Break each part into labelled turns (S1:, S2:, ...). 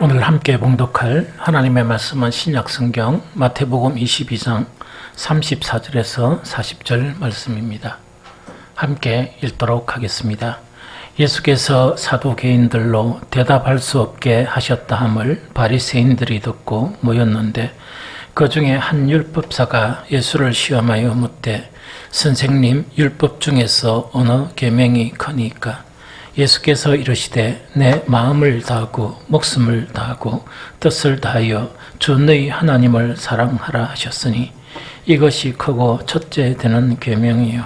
S1: 오늘 함께 봉독할 하나님의 말씀은 신약성경 마태복음 22장 34절에서 40절 말씀입니다. 함께 읽도록 하겠습니다. 예수께서 사두개인들로 대답할 수 없게 하셨다 함을 바리새인들이 듣고 모였는데 그 중에 한 율법사가 예수를 시험하여 묻되 선생님, 율법 중에서 어느 계명이 크니까? 예수께서 이르시되 내 마음을 다하고 목숨을 다하고 뜻을 다하여 주 너희 하나님을 사랑하라 하셨으니 이것이 크고 첫째 되는 계명이요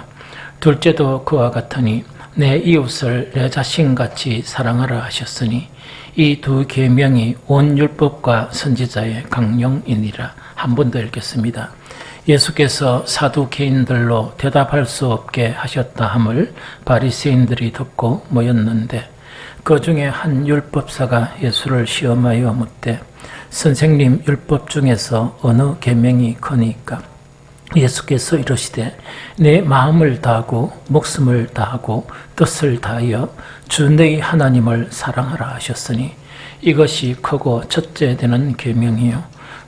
S1: 둘째도 그와 같으니 내 이웃을 내 자신같이 사랑하라 하셨으니 이 두 계명이 온 율법과 선지자의 강령이니라. 한 번 더 읽겠습니다. 예수께서 사두개인들로 대답할 수 없게 하셨다 함을 바리새인들이 듣고 모였는데 그 중에 한 율법사가 예수를 시험하여 묻되 선생님, 율법 중에서 어느 계명이 크니까? 예수께서 이르시되 내 마음을 다하고 목숨을 다하고 뜻을 다하여 주 너희 하나님을 사랑하라 하셨으니 이것이 크고 첫째 되는 계명이요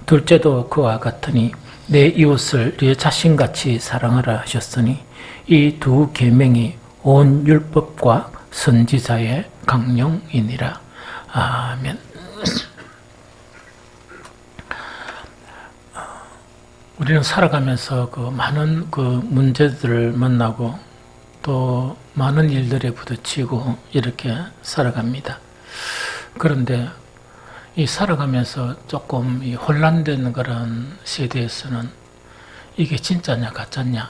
S1: 둘째도 그와 같으니 내 이웃을 네 자신같이 사랑하라 하셨으니 이 두 계명이 온 율법과 선지자의 강령이니라. 아멘. 우리는 살아가면서 많은 문제들을 만나고 또 많은 일들에 부딪히고 이렇게 살아갑니다. 그런데 이 살아가면서 조금 혼란된 그런 세대에서는 이게 진짜냐 가짜냐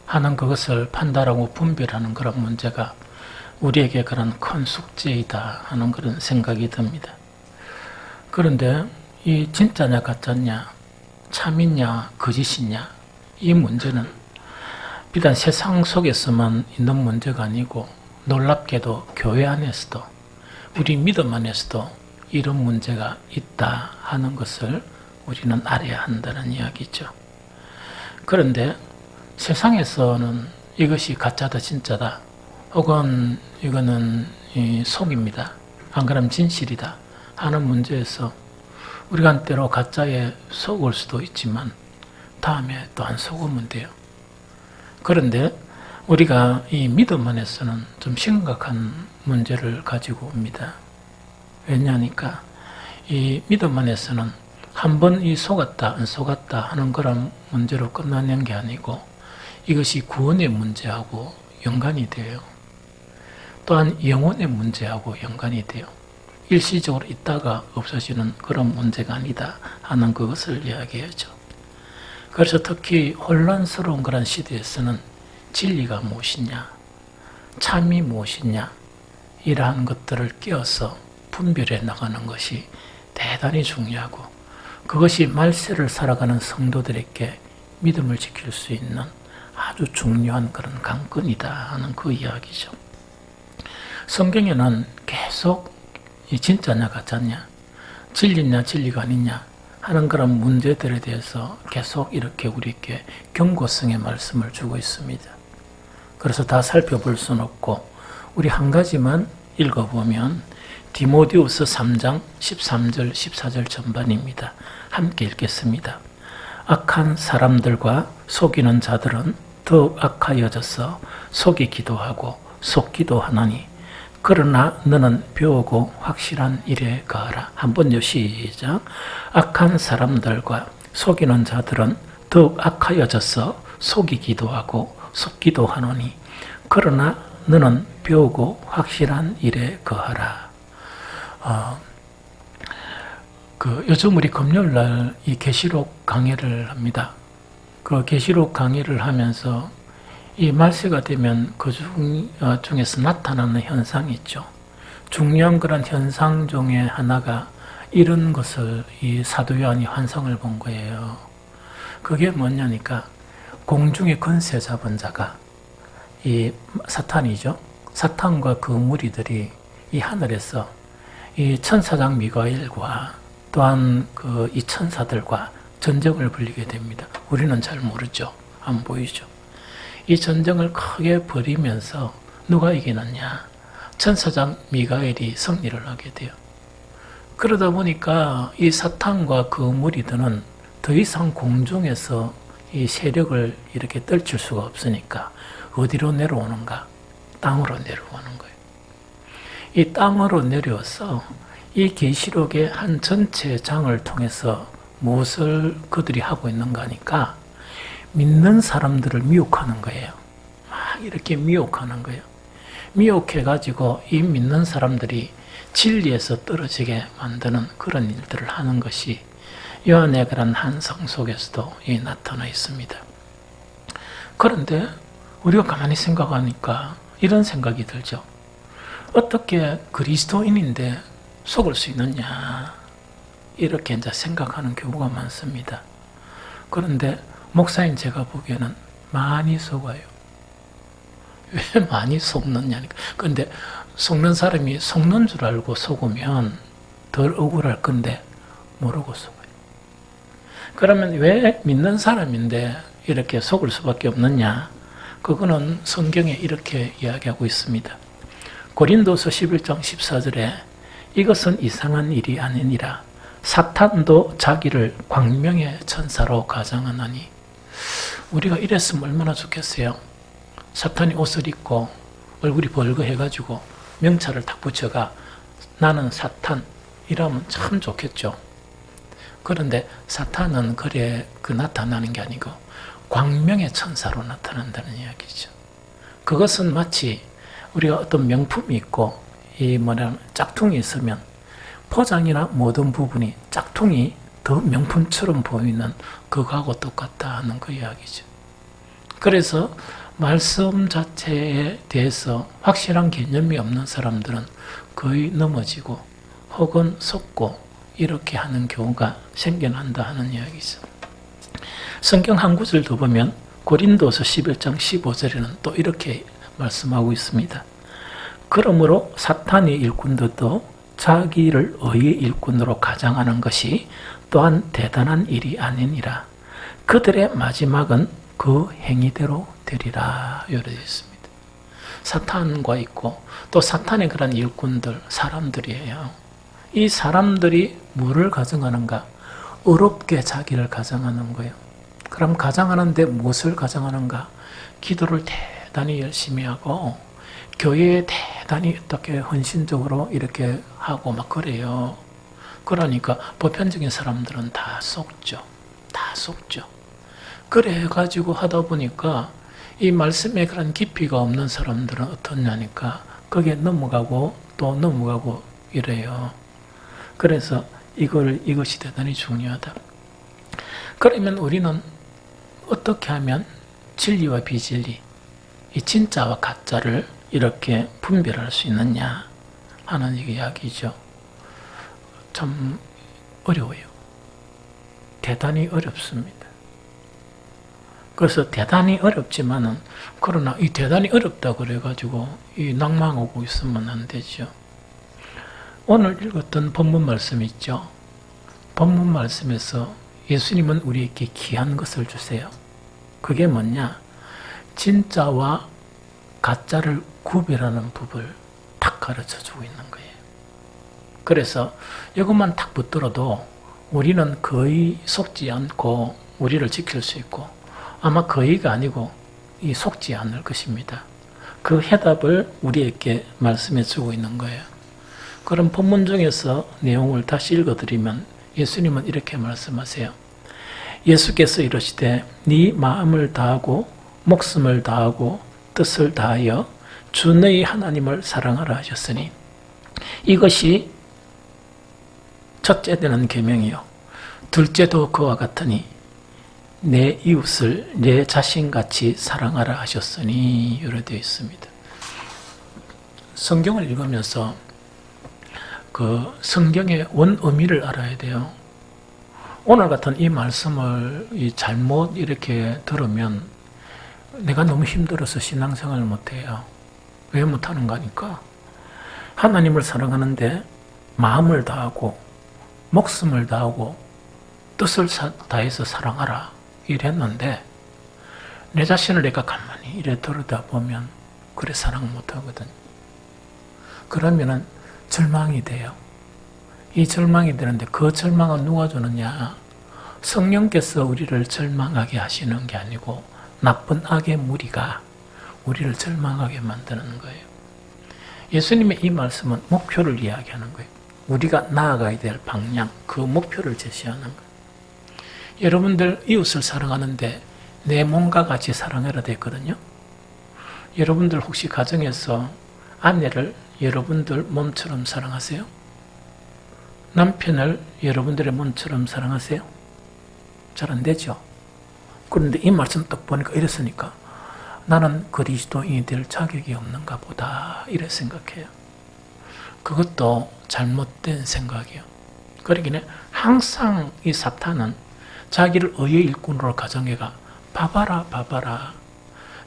S1: 하는 그것을 판단하고 분별하는 그런 문제가 우리에게 그런 큰 숙제이다 하는 그런 생각이 듭니다. 그런데 이 진짜냐 가짜냐 참이냐 거짓이냐 이 문제는 비단 세상 속에서만 있는 문제가 아니고 놀랍게도 교회 안에서도 우리 믿음 안에서도 이런 문제가 있다 하는 것을 우리는 알아야 한다는 이야기죠. 그런데 세상에서는 이것이 가짜다 진짜다 혹은 이거는 속입니다. 안 그러면 진실이다 하는 문제에서 우리가 한때로 가짜에 속을 수도 있지만 다음에 또 안 속으면 돼요. 그런데 우리가 이 믿음 안에서는 좀 심각한 문제를 가지고 옵니다. 왜냐하니까 이 믿음 안에서는 한번 이 속았다 안 속았다 하는 그런 문제로 끝나는 게 아니고 이것이 구원의 문제하고 연관이 돼요. 또한 영혼의 문제하고 연관이 돼요. 일시적으로 있다가 없어지는 그런 문제가 아니다 하는 그것을 이야기하죠. 그래서 특히 혼란스러운 그런 시대에서는 진리가 무엇이냐 참이 무엇이냐 이러한 것들을 끼워서 분별해 나가는 것이 대단히 중요하고 그것이 말세를 살아가는 성도들에게 믿음을 지킬 수 있는 아주 중요한 그런 강건이다 하는 그 이야기죠. 성경에는 계속 이 진짜냐 가짜냐 진리냐 진리가 아니냐 하는 그런 문제들에 대해서 계속 이렇게 우리에게 경고성의 말씀을 주고 있습니다. 그래서 다 살펴볼 수는 없고 우리 한 가지만 읽어보면 디모데후서 3장 13절 14절 전반입니다. 함께 읽겠습니다. 악한 사람들과 속이는 자들은 더욱 악하여져서 속이기도 하고 속기도 하나니 그러나 너는 배우고 확실한 일에 거하라. 한번요 시작. 악한 사람들과 속이는 자들은 더욱 악하여져서 속이기도 하고 속기도 하노니 그러나 너는 배우고 확실한 일에 거하라. 요즘 우리 금요일날 이 계시록 강의를 합니다. 그 계시록 강의를 하면서 이 말세가 되면 그 중에서 나타나는 현상이 있죠. 중요한 그런 현상 중에 하나가 이런 것을 이 사도 요한이 환상을 본 거예요. 그게 뭐냐니까 공중의 권세 잡은 자가 이 사탄이죠. 사탄과 그 무리들이 이 하늘에서 이 천사장 미가엘과 또한 이 천사들과 전쟁을 벌이게 됩니다. 우리는 잘 모르죠. 안 보이죠. 이 전쟁을 크게 벌이면서 누가 이기느냐? 천사장 미가엘이 승리를 하게 돼요. 그러다 보니까 이 사탄과 그 무리들은 더 이상 공중에서 이 세력을 이렇게 떨칠 수가 없으니까 어디로 내려오는가? 땅으로 내려오는 거예요. 이 땅으로 내려와서 이 계시록의 한 전체 장을 통해서 무엇을 그들이 하고 있는가 하니까 믿는 사람들을 미혹하는 거예요. 막 이렇게 미혹하는 거예요. 미혹해가지고 이 믿는 사람들이 진리에서 떨어지게 만드는 그런 일들을 하는 것이 요한의 그런 한성 속에서도 나타나 있습니다. 그런데 우리가 가만히 생각하니까 이런 생각이 들죠. 어떻게 그리스도인인데 속을 수 있느냐, 이렇게 이제 생각하는 경우가 많습니다. 그런데 목사인 제가 보기에는 많이 속아요. 왜 많이 속느냐니까. 그런데 속는 사람이 속는 줄 알고 속으면 덜 억울할 건데 모르고 속아요. 그러면 왜 믿는 사람인데 이렇게 속을 수밖에 없느냐? 그거는 성경에 이렇게 이야기하고 있습니다. 고린도서 11장 14절에 이것은 이상한 일이 아니니라 사탄도 자기를 광명의 천사로 가장하나니. 우리가 이랬으면 얼마나 좋겠어요. 사탄이 옷을 입고 얼굴이 벌거해가지고 명찰을 딱 붙여가 나는 사탄 이러면 참 좋겠죠. 그런데 사탄은 그래 나타나는 게 아니고 광명의 천사로 나타난다는 이야기죠. 그것은 마치 우리가 어떤 명품이 있고 짝퉁이 있으면 포장이나 모든 부분이 짝퉁이 더 명품처럼 보이는 그거하고 똑같다 하는 그 이야기죠. 그래서 말씀 자체에 대해서 확실한 개념이 없는 사람들은 거의 넘어지고 혹은 속고 이렇게 하는 경우가 생겨난다 하는 이야기죠. 성경 한 구절 더 보면 고린도서 11장 15절에는 또 이렇게 말씀하고 있습니다. 그러므로 사탄의 일꾼들도 자기를 의의 일꾼으로 가장하는 것이 또한 대단한 일이 아니니라. 그들의 마지막은 그 행위대로 되리라. 이렇게 있습니다. 사탄과 있고 또 사탄의 그런 일꾼들, 사람들이에요. 이 사람들이 뭐를 가정하는가? 어렵게 자기를 가정하는 거예요. 그럼 가정하는데 무엇을 가정하는가? 기도를 대단히 열심히 하고 교회에 대단히 어떻게 헌신적으로 이렇게 하고 막 그래요. 그러니까 보편적인 사람들은 다 속죠. 다 속죠. 그래 가지고 하다 보니까 이 말씀에 그런 깊이가 없는 사람들은 어떻냐니까 거기에 넘어가고 또 넘어가고 이래요. 그래서 이것이 대단히 중요하다. 그러면 우리는 어떻게 하면 진리와 비진리, 이 진짜와 가짜를 이렇게 분별할 수 있느냐 하는 이야기죠. 참 어려워요. 대단히 어렵습니다. 그래서 대단히 어렵지만은 그러나 이 대단히 어렵다 그래가지고 이 낭망하고 있으면 안 되죠. 오늘 읽었던 본문 말씀 있죠. 본문 말씀에서 예수님은 우리에게 귀한 것을 주세요. 그게 뭐냐? 진짜와 가짜를 구별하는 법을 탁 가르쳐주고 있는 거예요. 그래서 이것만 탁 붙들어도 우리는 거의 속지 않고 우리를 지킬 수 있고 아마 거의가 아니고 이 속지 않을 것입니다. 그 해답을 우리에게 말씀해 주고 있는 거예요. 그럼 본문 중에서 내용을 다시 읽어드리면 예수님은 이렇게 말씀하세요. 예수께서 이르시되 네 마음을 다하고 목숨을 다하고 뜻을 다하여 주 너희 하나님을 사랑하라 하셨으니 이것이 첫째 되는 계명이요 둘째도 그와 같으니 내 이웃을 내 자신같이 사랑하라 하셨으니 이렇게 되어 있습니다. 성경을 읽으면서 그 성경의 원 의미를 알아야 돼요. 오늘 같은 이 말씀을 잘못 이렇게 들으면 내가 너무 힘들어서 신앙생활을 못해요. 왜 못하는가 하니까 하나님을 사랑하는데 마음을 다하고 목숨을 다하고 뜻을 다해서 사랑하라 이랬는데 내 자신을 내가 가만히 이래 들여다보면 그래 사랑 못하거든. 그러면은 절망이 돼요. 이 절망이 되는데 그 절망은 누가 주느냐? 성령께서 우리를 절망하게 하시는 게 아니고 나쁜 악의 무리가 우리를 절망하게 만드는 거예요. 예수님의 이 말씀은 목표를 이야기하는 거예요. 우리가 나아가야 될 방향, 그 목표를 제시하는 거예요. 여러분들 이웃을 사랑하는데 내 몸과 같이 사랑해라 됐거든요. 여러분들 혹시 가정에서 아내를 여러분들 몸처럼 사랑하세요? 남편을 여러분들의 몸처럼 사랑하세요? 잘 안 되죠. 그런데 이 말씀 딱 보니까 이랬으니까 나는 그리스도인이 될 자격이 없는가 보다 이래 생각해요. 그것도 잘못된 생각이에요. 그러기는 항상 이 사탄은 자기를 의의 일꾼으로 가정해가 봐봐라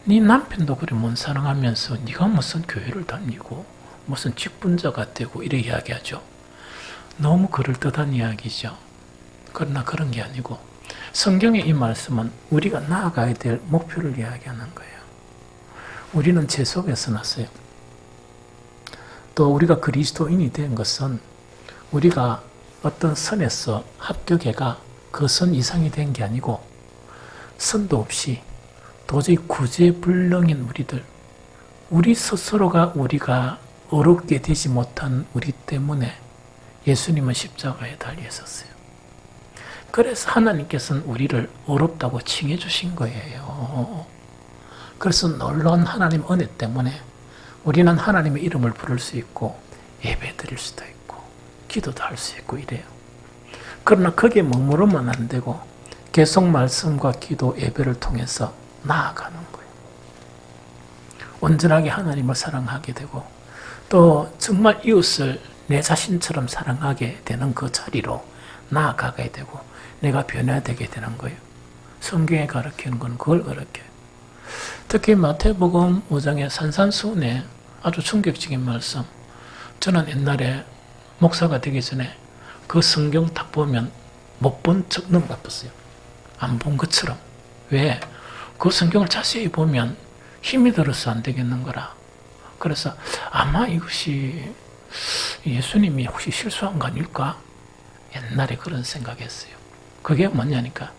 S1: 네 남편도 그래 못 사랑하면서 네가 무슨 교회를 다니고 무슨 직분자가 되고 이래 이야기하죠. 너무 그럴듯한 이야기죠. 그러나 그런 게 아니고 성경의 이 말씀은 우리가 나아가야 될 목표를 이야기하는 거예요. 우리는 죄 속에서 났어요. 또 우리가 그리스도인이 된 것은 우리가 어떤 선에서 합격해가 그 선 이상이 된 게 아니고 선도 없이 도저히 구제불능인 우리들, 우리 스스로가 우리가 어렵게 되지 못한 우리 때문에 예수님은 십자가에 달리셨어요. 그래서 하나님께서는 우리를 어렵다고 칭해 주신 거예요. 그래서 놀라운 하나님 은혜 때문에 우리는 하나님의 이름을 부를 수 있고 예배 드릴 수도 있고 기도도 할 수 있고 이래요. 그러나 거기에 머무르면 안 되고 계속 말씀과 기도, 예배를 통해서 나아가는 거예요. 온전하게 하나님을 사랑하게 되고 또 정말 이웃을 내 자신처럼 사랑하게 되는 그 자리로 나아가게 되고 내가 변화되게 되는 거예요. 성경에 가르치는 건 그걸 가르쳐요. 특히 마태복음 5장의 산산수훈에 아주 충격적인 말씀. 저는 옛날에 목사가 되기 전에 그 성경 딱 보면 못 본 척 넘어갔어요. 안 본 것처럼. 왜? 그 성경을 자세히 보면 힘이 들어서 안 되겠는 거라. 그래서 아마 이것이 예수님이 혹시 실수한 거 아닐까? 옛날에 그런 생각했어요. 그게 뭐냐니까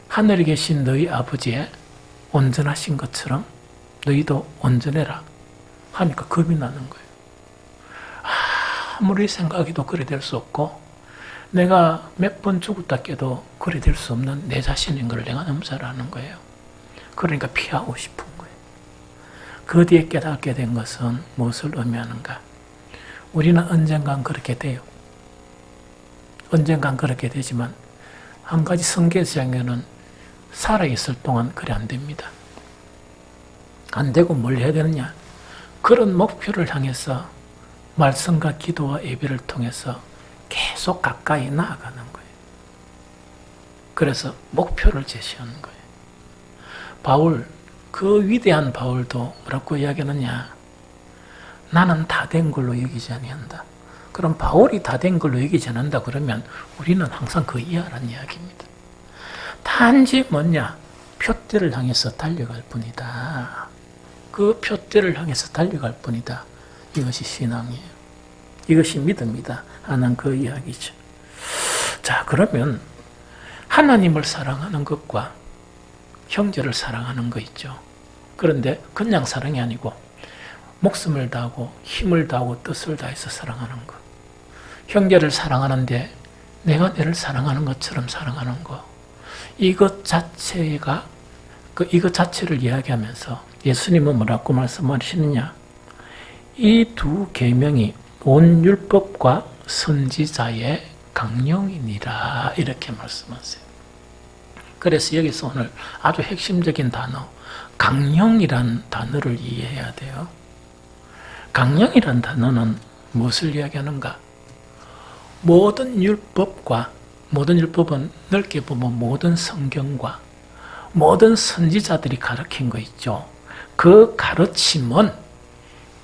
S1: 하늘에 계신 너희 아버지의 온전하신 것처럼 너희도 온전해라 하니까 겁이 나는 거예요. 아무리 생각해도 그래 될 수 없고 내가 몇 번 죽었다 깨도 그래 될 수 없는 내 자신인 걸 내가 너무 잘 아는 거예요. 그러니까 피하고 싶은 거예요. 그 뒤에 깨닫게 된 것은 무엇을 의미하는가? 우리는 언젠간 그렇게 돼요. 언젠간 그렇게 되지만 한 가지 성경에는 살아있을 동안 그래 안 됩니다. 안 되고 뭘 해야 되느냐? 그런 목표를 향해서 말씀과 기도와 예배를 통해서 계속 가까이 나아가는 거예요. 그래서 목표를 제시하는 거예요. 바울, 그 위대한 바울도 뭐라고 이야기하느냐? 나는 다 된 걸로 여기지 아니한다. 그럼 바울이 다 된 걸로 여기지 않는다 그러면 우리는 항상 그 이하라는 이야기입니다. 단지 뭐냐? 표대를 향해서 달려갈 뿐이다. 그 표대를 향해서 달려갈 뿐이다. 이것이 신앙이에요. 이것이 믿음이다 하는 그 이야기죠. 자, 그러면 하나님을 사랑하는 것과 형제를 사랑하는 거 있죠. 그런데 그냥 사랑이 아니고 목숨을 다하고 힘을 다하고 뜻을 다해서 사랑하는 것. 형제를 사랑하는데 내가 너를 사랑하는 것처럼 사랑하는 것. 이것 자체가 이것 자체를 이야기하면서 예수님은 뭐라고 말씀하시느냐? 이 두 계명이 온 율법과 선지자의 강령이니라 이렇게 말씀하세요. 그래서 여기서 오늘 아주 핵심적인 단어 강령이란 단어를 이해해야 돼요. 강령이란 단어는 무엇을 이야기하는가? 모든 율법과 모든 율법은 넓게 보면 모든 성경과 모든 선지자들이 가르친 거 있죠. 그 가르침은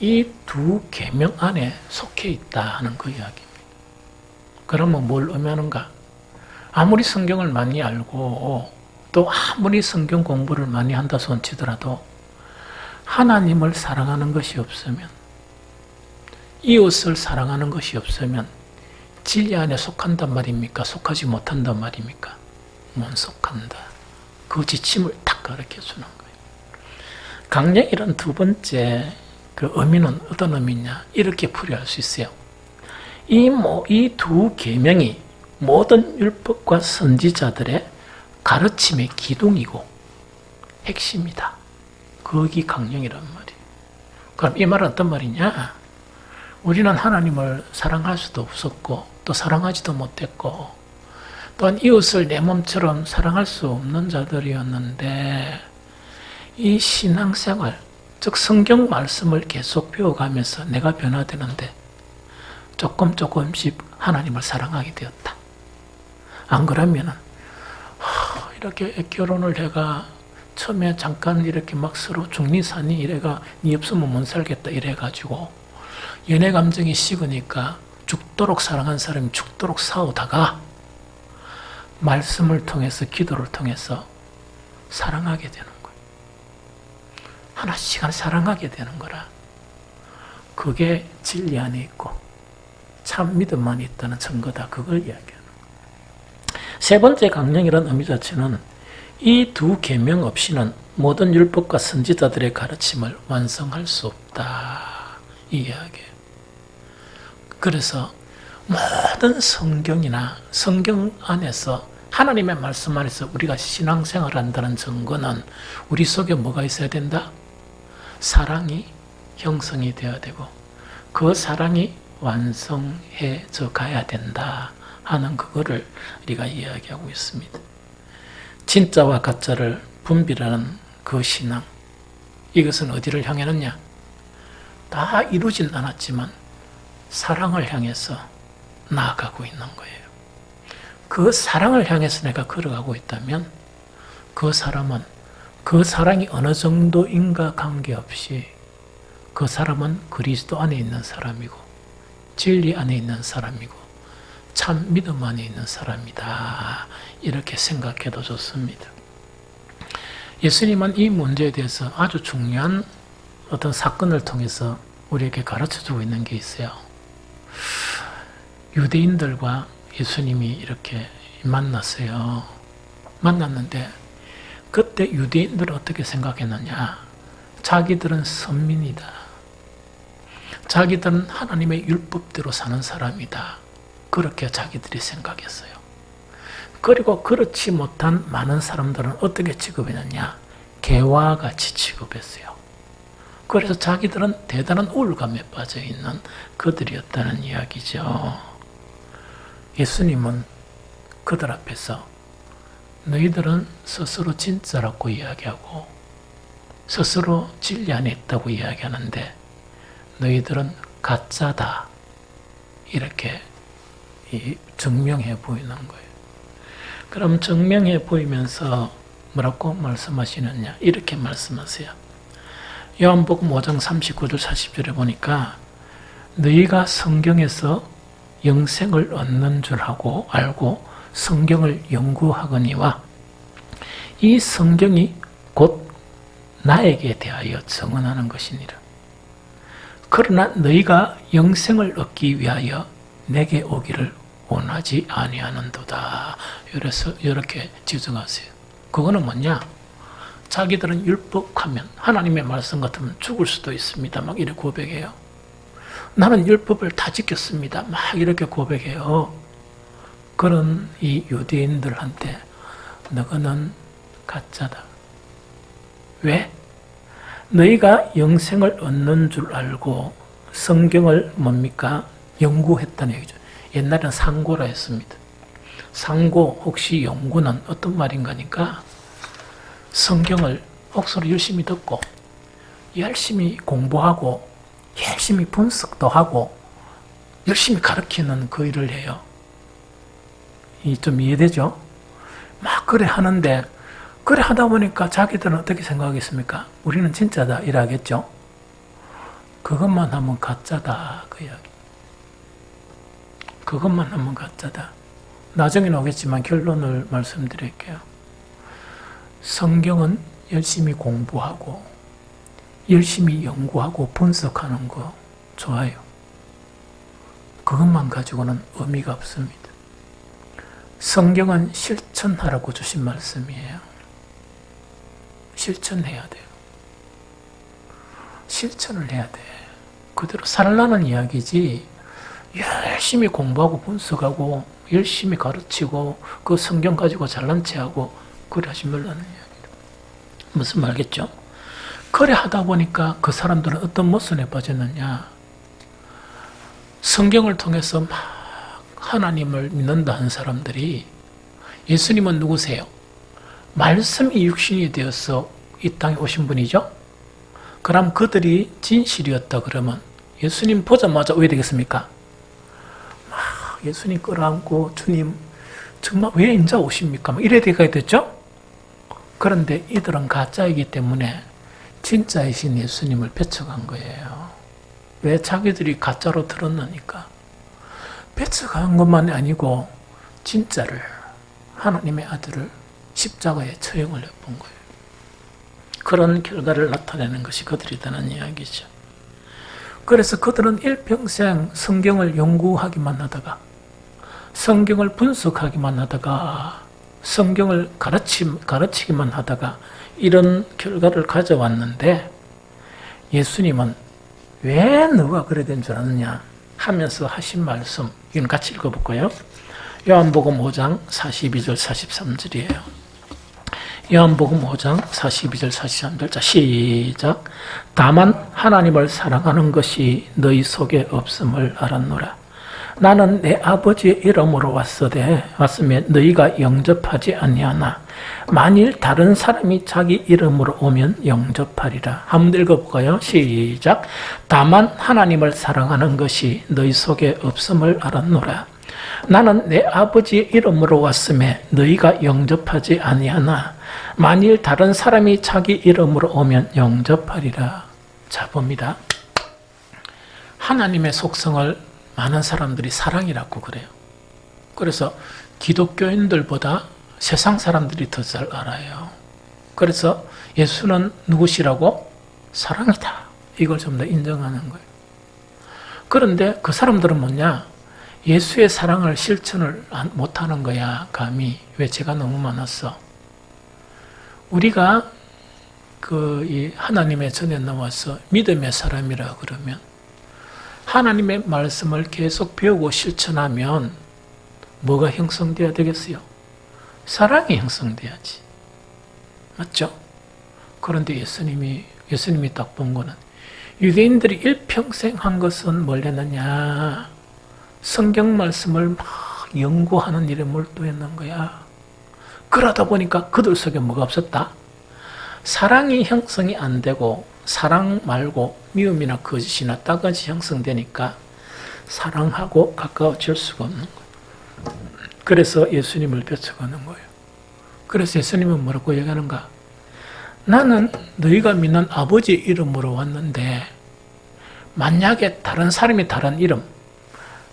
S1: 이 두 계명 안에 속해 있다 하는 그 이야기입니다. 그러면 뭘 의미하는가? 아무리 성경을 많이 알고 또 아무리 성경 공부를 많이 한다 손치더라도 하나님을 사랑하는 것이 없으면 이웃을 사랑하는 것이 없으면 진리 안에 속한단 말입니까? 속하지 못한단 말입니까? 못 속한다. 그 지침을 딱 가르쳐 주는 거예요. 강령이란 두 번째 그 의미는 어떤 의미냐? 이렇게 풀이할 수 있어요. 이 두 계명이 모든 율법과 선지자들의 가르침의 기둥이고 핵심이다. 그게 강령이란 말이에요. 그럼 이 말은 어떤 말이냐? 우리는 하나님을 사랑할 수도 없었고 또 사랑하지도 못했고 또한 이웃을 내 몸처럼 사랑할 수 없는 자들이었는데 이 신앙생활, 즉 성경 말씀을 계속 배워가면서 내가 변화되는데 조금씩 하나님을 사랑하게 되었다. 안 그러면은 이렇게 결혼을 해가 처음에 잠깐 이렇게 막 서로 중리사니 이래가 니 없으면 못 살겠다 이래가지고 연애 감정이 식으니까 죽도록 사랑한 사람이 죽도록 싸우다가 말씀을 통해서 기도를 통해서 사랑하게 되는 거예요. 하나씩 사랑하게 되는 거라. 그게 진리 안에 있고 참 믿음 안에 있다는 증거다. 그걸 이야기하는 거예요. 세 번째 강령이라는 의미 자체는 이 두 계명 없이는 모든 율법과 선지자들의 가르침을 완성할 수 없다. 이 이야기예요. 그래서 모든 성경이나 성경 안에서 하나님의 말씀 안에서 우리가 신앙생활을 한다는 증거는 우리 속에 뭐가 있어야 된다? 사랑이 형성이 되어야 되고 그 사랑이 완성해져 가야 된다 하는 그거를 우리가 이야기하고 있습니다. 진짜와 가짜를 분별하는 그 신앙, 이것은 어디를 향했느냐? 다 이루진 않았지만 사랑을 향해서 나아가고 있는 거예요. 그 사랑을 향해서 내가 걸어가고 있다면 그 사람은 그 사랑이 어느 정도인가 관계없이 그 사람은 그리스도 안에 있는 사람이고 진리 안에 있는 사람이고 참 믿음 안에 있는 사람이다. 이렇게 생각해도 좋습니다. 예수님은 이 문제에 대해서 아주 중요한 어떤 사건을 통해서 우리에게 가르쳐주고 있는 게 있어요. 유대인들과 예수님이 이렇게 만났어요. 만났는데 그때 유대인들은 어떻게 생각했느냐? 자기들은 선민이다. 자기들은 하나님의 율법대로 사는 사람이다. 그렇게 자기들이 생각했어요. 그리고 그렇지 못한 많은 사람들은 어떻게 취급했느냐? 개와 같이 취급했어요. 그래서 자기들은 대단한 우울감에 빠져 있는 그들이었다는 이야기죠. 예수님은 그들 앞에서 너희들은 스스로 진짜라고 이야기하고 스스로 진리 안에 있다고 이야기하는데 너희들은 가짜다. 이렇게 증명해 보이는 거예요. 그럼 증명해 보이면서 뭐라고 말씀하시느냐? 이렇게 말씀하세요. 요한복음 5장 39절 40절에 보니까 너희가 성경에서 영생을 얻는 줄 알고 성경을 연구하거니와 이 성경이 곧 나에게 대하여 증언하는 것이니라. 그러나 너희가 영생을 얻기 위하여 내게 오기를 원하지 아니하는도다. 그래서 이렇게 지적하세요. 그거는 뭐냐? 자기들은 율법하면 하나님의 말씀 같으면 죽을 수도 있습니다. 막 이렇게 고백해요. 나는 율법을 다 지켰습니다. 막 이렇게 고백해요. 그런 이 유대인들한테 너희는 가짜다. 왜? 너희가 영생을 얻는 줄 알고 성경을 뭡니까? 연구했다는 얘기죠. 옛날에는 상고라 했습니다. 상고 혹시 연구는 어떤 말인가니까 성경을 억수로 열심히 듣고 열심히 공부하고 열심히 분석도 하고 열심히 가르치는 그 일을 해요. 좀 이해되죠? 막 그래 하는데 그래 하다 보니까 자기들은 어떻게 생각하겠습니까? 우리는 진짜다 이러겠죠? 그것만 하면 가짜다 그 이야기. 그것만 하면 가짜다. 나중에 오겠지만 결론을 말씀드릴게요. 성경은 열심히 공부하고 열심히 연구하고 분석하는 거 좋아요. 그것만 가지고는 의미가 없습니다. 성경은 실천하라고 주신 말씀이에요. 실천해야 돼요. 실천을 해야 돼. 그대로 살라는 이야기지, 열심히 공부하고 분석하고 열심히 가르치고 그 성경 가지고 잘난 체하고 그래 하지 말라는 이야기다. 무슨 말겠죠? 그래 하다 보니까 그 사람들은 어떤 모순에 빠졌느냐, 성경을 통해서 막 하나님을 믿는다 하는 사람들이, 예수님은 누구세요? 말씀이 육신이 되어서 이 땅에 오신 분이죠? 그럼 그들이 진실이었다 그러면 예수님 보자마자 왜 되겠습니까? 막 예수님 끌어안고 주님 정말 왜 인자 오십니까? 막 이래 되겠죠? 그런데 이들은 가짜이기 때문에 진짜이신 예수님을 배척한 거예요. 왜? 자기들이 가짜로 들었느니까. 배척한 것만이 아니고 진짜를, 하나님의 아들을 십자가에 처형을 해본 거예요. 그런 결과를 나타내는 것이 그들이라는 이야기죠. 그래서 그들은 일평생 성경을 연구하기만 하다가, 성경을 분석하기만 하다가, 성경을 가르치기만 하다가 이런 결과를 가져왔는데, 예수님은 왜 너가 그래 된 줄 아느냐 하면서 하신 말씀, 이건 같이 읽어볼까요? 요한복음 5장 42절 43절이에요. 요한복음 5장 42절 43절. 자, 시작. 다만 하나님을 사랑하는 것이 너희 속에 없음을 알았노라. 나는 내 아버지의 이름으로 왔으며 너희가 영접하지 아니하나 만일 다른 사람이 자기 이름으로 오면 영접하리라. 한번 읽어볼까요? 시작. 다만 하나님을 사랑하는 것이 너희 속에 없음을 알았노라. 나는 내 아버지의 이름으로 왔으며 너희가 영접하지 아니하나 만일 다른 사람이 자기 이름으로 오면 영접하리라. 자, 봅니다. 하나님의 속성을 많은 사람들이 사랑이라고 그래요. 그래서 기독교인들보다 세상 사람들이 더 잘 알아요. 그래서 예수는 누구시라고? 사랑이다. 이걸 좀 더 인정하는 거예요. 그런데 그 사람들은 뭐냐? 예수의 사랑을 실천을 못하는 거야. 감히. 왜? 죄가 너무 많았어. 우리가 이 하나님의 전에 나와서 믿음의 사람이라 그러면 하나님의 말씀을 계속 배우고 실천하면 뭐가 형성돼야 되겠어요? 사랑이 형성돼야지. 맞죠? 그런데 예수님이 딱 본 거는, 유대인들이 일평생 한 것은 뭘 했느냐? 성경 말씀을 막 연구하는 일에 몰두했는 거야. 그러다 보니까 그들 속에 뭐가 없었다? 사랑이 형성이 안 되고, 사랑 말고 미움이나 거짓이나 따가지 형성되니까 사랑하고 가까워질 수가 없는 거예요. 그래서 예수님을 배척하는 거예요. 그래서 예수님은 뭐라고 얘기하는가? 나는 너희가 믿는 아버지의 이름으로 왔는데 만약에 다른 사람이 다른 이름,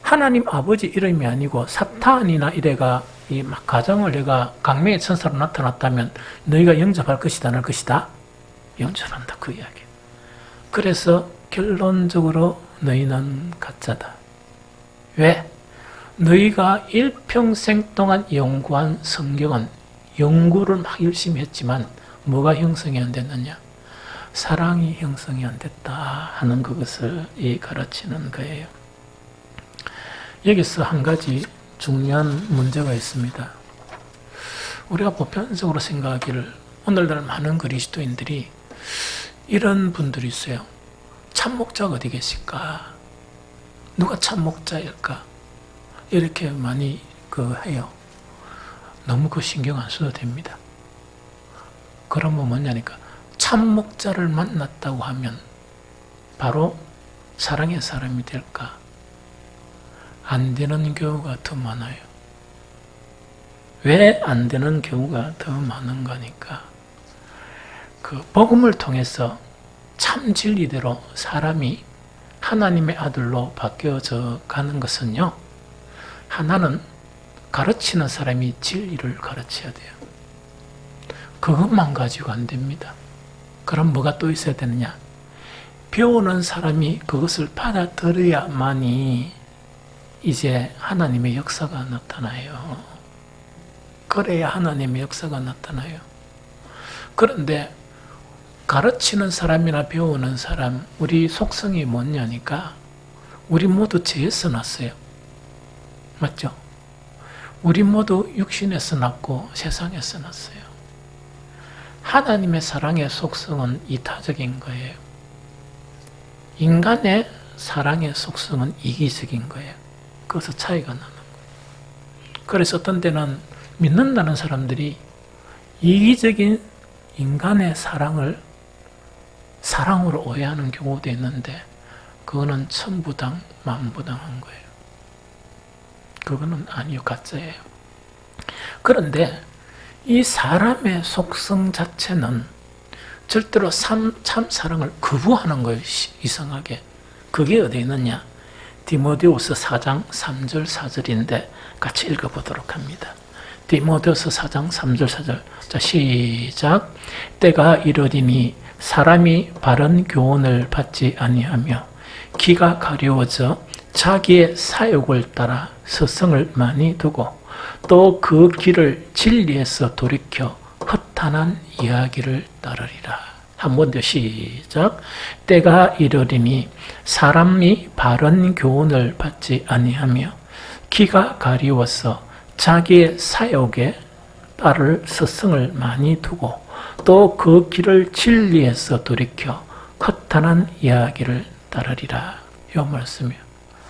S1: 하나님 아버지 이름이 아니고 사탄이나 이래가 이 막 가정을 내가 강명의 천사로 나타났다면 너희가 영접할 것이다, 안 할 것이다? 영접한다, 그 이야기. 그래서 결론적으로 너희는 가짜다. 왜? 너희가 일평생 동안 연구한 성경은 연구를 막 열심히 했지만 뭐가 형성이 안 됐느냐? 사랑이 형성이 안 됐다 하는 그것을 가르치는 거예요. 여기서 한 가지 중요한 문제가 있습니다. 우리가 보편적으로 생각하기를, 오늘날 많은 그리스도인들이 이런 분들이 있어요. 참목자가 어디 계실까? 누가 참목자일까? 이렇게 많이 해요. 너무 신경 안 써도 됩니다. 그러면 뭐냐니까, 참목자를 만났다고 하면 바로 사랑의 사람이 될까? 안 되는 경우가 더 많아요. 왜 안 되는 경우가 더 많은 거니까, 복음을 통해서 참 진리대로 사람이 하나님의 아들로 바뀌어져 가는 것은요, 하나는 가르치는 사람이 진리를 가르쳐야 돼요. 그것만 가지고 안 됩니다. 그럼 뭐가 또 있어야 되느냐? 배우는 사람이 그것을 받아들여야만이 이제 하나님의 역사가 나타나요. 그래야 하나님의 역사가 나타나요. 그런데 가르치는 사람이나 배우는 사람, 우리 속성이 뭐냐니까 우리 모두 죄에서 났어요. 맞죠? 우리 모두 육신에서 났고 세상에서 났어요. 하나님의 사랑의 속성은 이타적인 거예요. 인간의 사랑의 속성은 이기적인 거예요. 거기서 차이가 나는 거예요. 그래서 어떤 때는 믿는다는 사람들이 이기적인 인간의 사랑을 사랑으로 오해하는 경우도 있는데 그거는 천부당 만부당한 거예요. 그거는 아니요, 가짜예요. 그런데 이 사람의 속성 자체는 절대로 참 사랑을 거부하는 거예요. 이상하게. 그게 어디 있느냐? 디모데후서 4장 3절 4절인데 같이 읽어보도록 합니다. 디모데후서 4장 3절 4절. 자, 시작. 때가 이르리니 사람이 바른 교훈을 받지 아니하며 귀가 가려워져 자기의 사욕을 따라 서성을 많이 두고 또 그 길을 진리에서 돌이켜 허탄한 이야기를 따르리라. 한 번 더 시작. 때가 이르리니 사람이 바른 교훈을 받지 아니하며 귀가 가리워서 자기의 사욕에 따를 서성을 많이 두고 또 그 길을 진리에서 돌이켜 허탄한 이야기를 따르리라. 이 말씀이에요.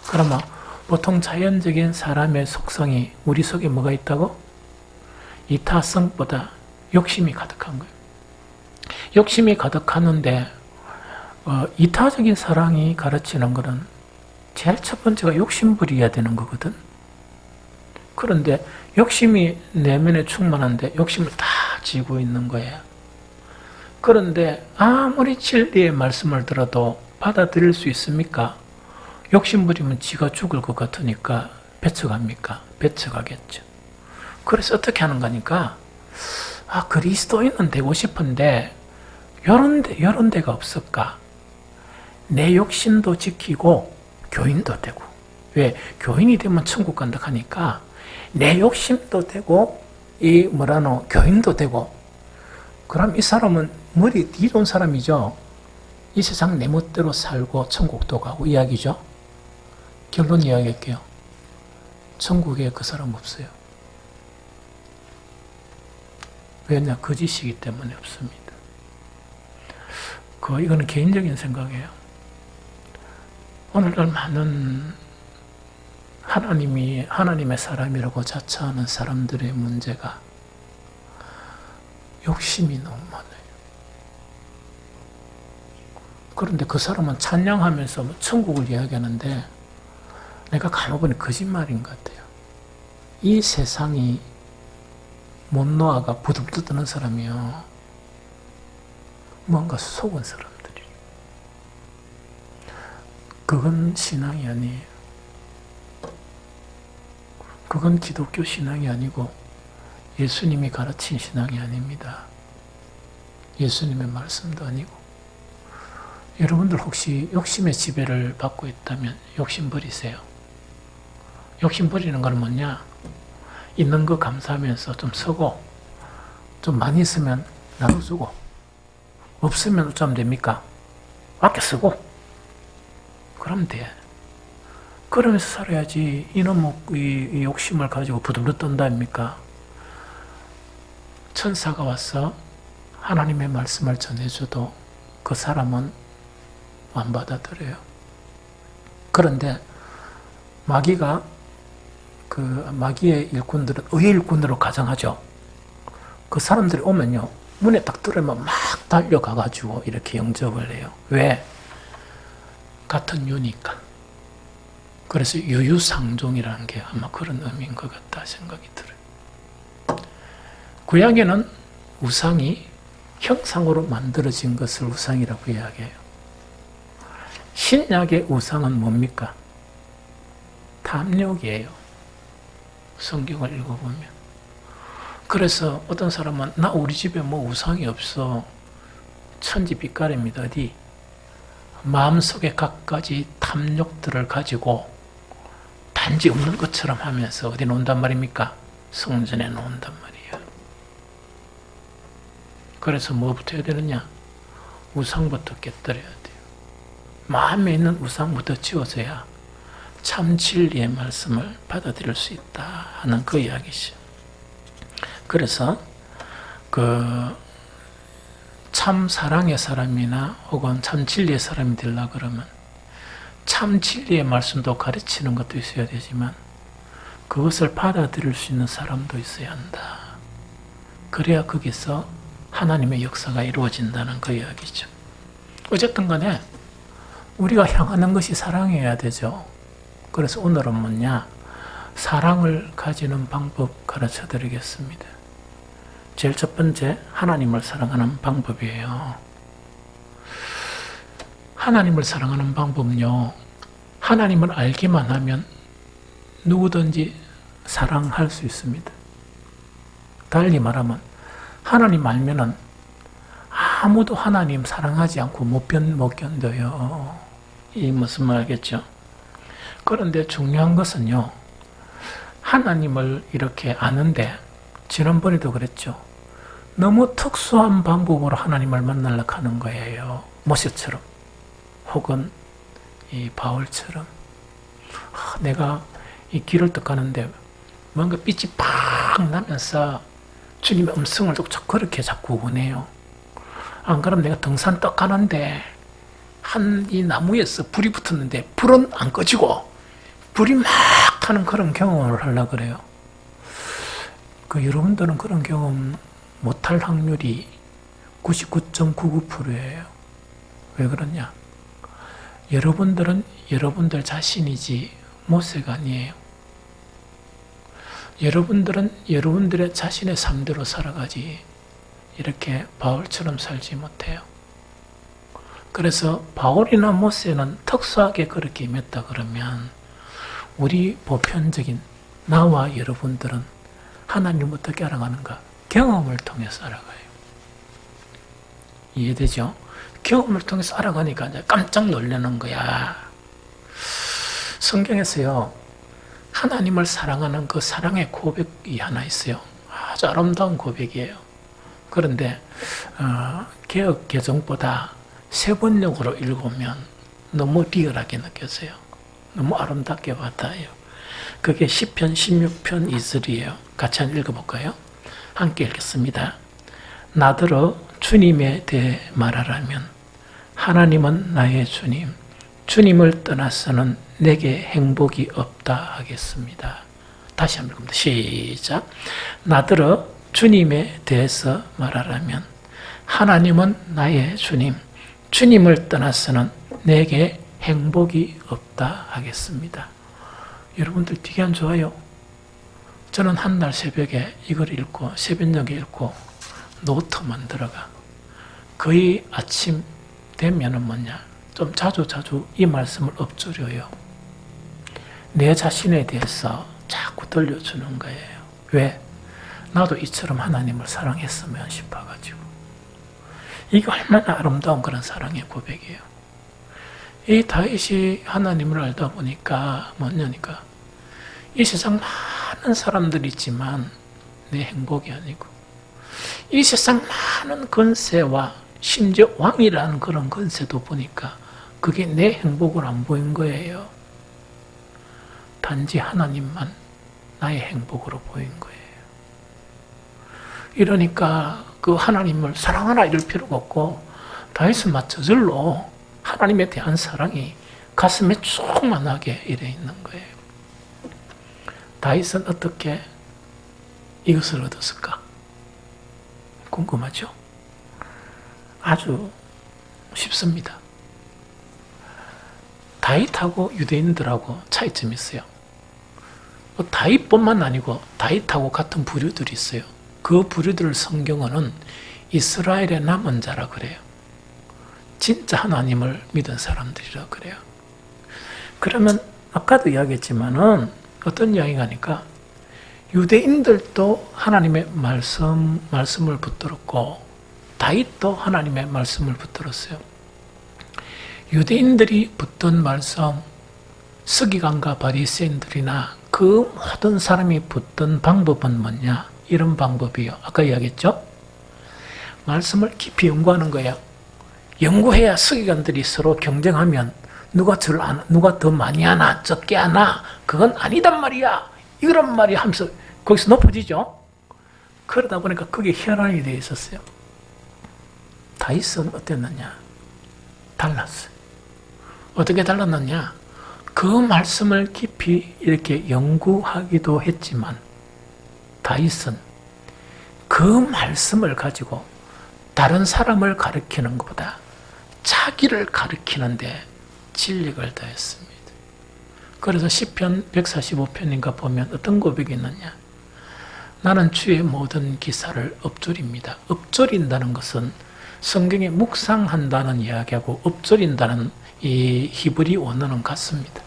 S1: 그러면 보통 자연적인 사람의 속성이 우리 속에 뭐가 있다고? 이타성보다 욕심이 가득한 거예요. 욕심이 가득하는데 이타적인 사랑이 가르치는 것은 제일 첫 번째가 욕심부려야 되는 거거든. 그런데 욕심이 내면에 충만한데 욕심을 다 지고 있는 거예요. 그런데 아무리 진리의 말씀을 들어도 받아들일 수 있습니까? 욕심 부리면 지가 죽을 것 같으니까 배척합니까? 배척하겠죠. 그래서 어떻게 하는 거니까 그리스도인은 되고 싶은데 이런 데가 없을까? 내 욕심도 지키고 교인도 되고. 왜? 교인이 되면 천국 간다 하니까 내 욕심도 되고 교인도 되고. 그럼 이 사람은 머리 뒤로 온 사람이죠. 이 세상 내 멋대로 살고 천국도 가고 이야기죠. 결론 이야기할게요. 천국에 그 사람 없어요. 왜냐? 거짓이기 때문에 없습니다. 이거는 개인적인 생각이에요. 오늘날 많은 하나님의 사람이라고 자처하는 사람들의 문제가 욕심이 너무 많아요. 그런데 그 사람은 찬양하면서 천국을 이야기하는데 내가 가만보니 거짓말인 것 같아요. 이 세상이 못 놓아가 부둥켜 뜨는 사람이요. 뭔가 속은 사람들이. 그건 신앙이 아니에요. 그건 기독교 신앙이 아니고 예수님이 가르친 신앙이 아닙니다. 예수님의 말씀도 아니고. 여러분들 혹시 욕심의 지배를 받고 있다면 욕심 버리세요. 욕심 버리는 건 뭐냐? 있는 거 감사하면서 좀 쓰고, 좀 많이 있으면 나눠주고, 없으면 어쩌면 됩니까? 아껴 쓰고, 그러면 돼. 그러면서 살아야지. 이놈의 이 욕심을 가지고 부들부들 떤다입니까? 천사가 와서 하나님의 말씀을 전해줘도 그 사람은 안 받아들여요. 그런데 마귀의 일꾼들은 의의 일꾼으로 가정하죠. 그 사람들이 오면요, 문에 딱 들어오면 막 달려가가지고 이렇게 영접을 해요. 왜? 같은 유니까. 그래서 유유상종이라는 게 아마 그런 의미인 것 같다 생각이 들어요. 구약에는 우상이 형상으로 만들어진 것을 우상이라고 이야기해요. 신약의 우상은 뭡니까? 탐욕이에요. 성경을 읽어보면. 그래서 어떤 사람은 우리 집에 우상이 없어. 천지빛깔입니다. 어디? 마음속에 갖가지 탐욕들을 가지고 단지 없는 것처럼 하면서 어디 놓는단 말입니까? 성전에 놓는단 말이에요. 그래서 뭐부터 해야 되느냐? 우상부터 깨뜨려야 돼요. 마음에 있는 우상부터 지워져야 참 진리의 말씀을 받아들일 수 있다 하는 그 이야기죠. 그래서 참 사랑의 사람이나 혹은 참 진리의 사람이 되려고 그러면 참 진리의 말씀도 가르치는 것도 있어야 되지만 그것을 받아들일 수 있는 사람도 있어야 한다. 그래야 거기서 하나님의 역사가 이루어진다는 그 이야기죠. 어쨌든 간에 우리가 향하는 것이 사랑이어야 되죠. 그래서 오늘은 뭐냐? 사랑을 가지는 방법 가르쳐 드리겠습니다. 제일 첫 번째, 하나님을 사랑하는 방법이에요. 하나님을 사랑하는 방법은요, 하나님을 알기만 하면 누구든지 사랑할 수 있습니다. 달리 말하면 하나님 알면은 아무도 하나님 사랑하지 않고 못 견뎌요. 이 무슨 말 알겠죠? 그런데 중요한 것은요, 하나님을 이렇게 아는데, 지난번에도 그랬죠. 너무 특수한 방법으로 하나님을 만나려고 하는 거예요. 모세처럼, 혹은 이 바울처럼. 내가 이 길을 딱 가는데 뭔가 빛이 팍 나면서 주님의 음성을 그렇게 자꾸 원해요. 안 그러면 내가 등산 딱 가는데 한 이 나무에서 불이 붙었는데 불은 안 꺼지고 불이 막 하는 그런 경험을 하려고 그래요. 여러분들은 그런 경험 못할 확률이 99.99%예요. 왜 그러냐? 여러분들은 여러분들 자신이지 모세가 아니에요. 여러분들은 여러분들의 자신의 삶대로 살아가지 이렇게 바울처럼 살지 못해요. 그래서 바울이나 모세는 특수하게 그렇게 임했다 그러면 우리 보편적인 나와 여러분들은 하나님을 어떻게 알아가는가? 경험을 통해서 알아가요. 이해되죠? 경험을 통해서 알아가니까 이제 깜짝 놀라는 거야. 성경에서요, 하나님을 사랑하는 그 사랑의 고백이 하나 있어요. 아주 아름다운 고백이에요. 그런데 개역 개정보다 세번역으로 읽으면 너무 리얼하게 느껴져요. 너무 아름답게 와닿아요. 그게 시편 16편 2절이에요. 같이 한번 읽어볼까요? 함께 읽겠습니다. 나더러 주님에 대해 말하라면 하나님은 나의 주님, 주님을 떠나서는 내게 행복이 없다 하겠습니다. 다시 한번 읽습니다. 시작. 나더러 주님에 대해서 말하라면 하나님은 나의 주님, 주님을 떠나서는 내게 행복이 없다 하겠습니다. 여러분들 되게 안 좋아요? 저는 한날 새벽에 이걸 읽고 새벽녘에 읽고 노트 만들어가. 거의 아침 되면은 뭐냐? 좀 자주 이 말씀을 엎조려요. 내 자신에 대해서 자꾸 들려주는 거예요. 왜? 나도 이처럼 하나님을 사랑했으면 싶어가지고. 이게 얼마나 아름다운 그런 사랑의 고백이에요. 이 다윗이 하나님을 알다 보니까 뭐냐니까 이 세상 많은 사람들이 있지만 내 행복이 아니고 이 세상 많은 권세와 심지어 왕이라는 그런 권세도 보니까 그게 내 행복을 안 보인 거예요. 단지 하나님만 나의 행복으로 보인 거예요. 이러니까 그 하나님을 사랑하라 이럴 필요가 없고 다윗은 저절로 하나님에 대한 사랑이 가슴에 충만하게 이래 있는 거예요. 다윗은 어떻게 이것을 얻었을까? 궁금하죠? 아주 쉽습니다. 다윗하고 유대인들하고 차이점이 있어요. 다윗뿐만 아니고 다윗하고 같은 부류들이 있어요. 그 부류들을 성경어는 이스라엘의 남은 자라 그래요. 진짜 하나님을 믿은 사람들이라 그래요. 그러면 아까도 이야기했지만은 어떤 이야기가 하니까 유대인들도 하나님의 말씀을 붙들었고 다윗도 하나님의 말씀을 붙들었어요. 유대인들이 붙든 말씀, 서기관과 바리새인들이나 그 모든 사람이 붙던 방법은 뭐냐? 이런 방법이요. 아까 이야기했죠? 말씀을 깊이 연구하는 거예요. 연구해야 서기관들이 서로 경쟁하면 누가 더 많이 하나 적게 하나 그건 아니단 말이야. 이런 말이 하면서 거기서 높아지죠. 그러다 보니까 그게 현안이 되어 있었어요. 다윗은 어땠느냐? 달랐어요. 어떻게 달랐느냐? 그 말씀을 깊이 이렇게 연구하기도 했지만 다윗은 그 말씀을 가지고 다른 사람을 가르치는 것보다 자기를 가르치는데 진력을 다했습니다. 그래서 시편 145편인가 보면 어떤 고백이 있느냐? 나는 주의 모든 기사를 엎조립니다. 엎조린다는 것은 성경에 묵상한다는 이야기하고 엎조린다는 이 히브리 원어는 같습니다.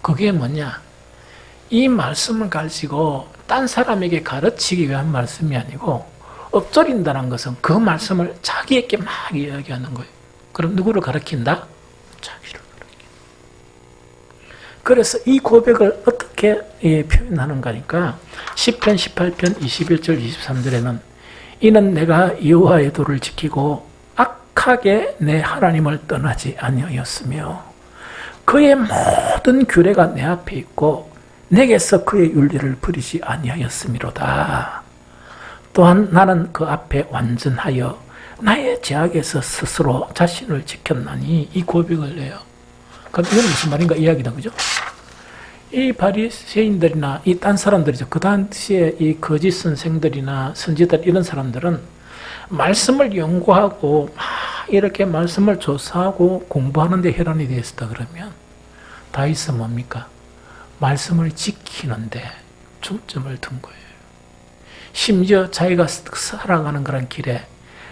S1: 그게 뭐냐? 이 말씀을 가지고 딴 사람에게 가르치기 위한 말씀이 아니고 엎조린다는 것은 그 말씀을 자기에게 막 이야기하는 거예요. 그럼 누구를 가르친다? 자기를 가르친다. 그래서 이 고백을 어떻게 표현하는가니까 시편 18편 21절 23절에는 이는 내가 여호와의 도를 지키고 악하게 내 하나님을 떠나지 아니하였으며 그의 모든 규례가 내 앞에 있고 내게서 그의 윤리를 버리지 아니하였음이로다. 또한 나는 그 앞에 완전하여 나의 죄악에서 스스로 자신을 지켰나니 이 고백을 해요. 그럼 이건 무슨 말인가 이야기다, 그죠? 이 바리새인들이나 이 딴 사람들이죠. 그 당시에 이 거짓 선생들이나 선지자들 이런 사람들은 말씀을 연구하고 막 이렇게 말씀을 조사하고 공부하는 데 혈안이 되어 있었다 그러면 다윗은 뭡니까? 말씀을 지키는데 중점을 둔 거예요. 심지어 자기가 살아가는 그런 길에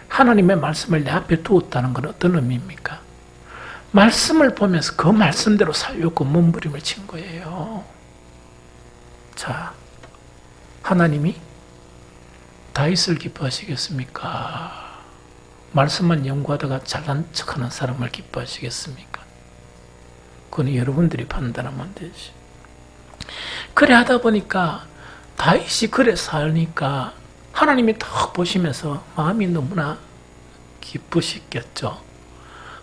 S1: 하나님의 말씀을 내 앞에 두었다는 건 어떤 의미입니까? 말씀을 보면서 그 말씀대로 살려고 몸부림을 친 거예요. 자, 하나님이 다윗을 기뻐하시겠습니까? 말씀만 연구하다가 잘난 척하는 사람을 기뻐하시겠습니까? 그건 여러분들이 판단하면 되지. 그래 하다 보니까 다윗이 그래 사니까 하나님이 딱 보시면서 마음이 너무나 기쁘시겠죠.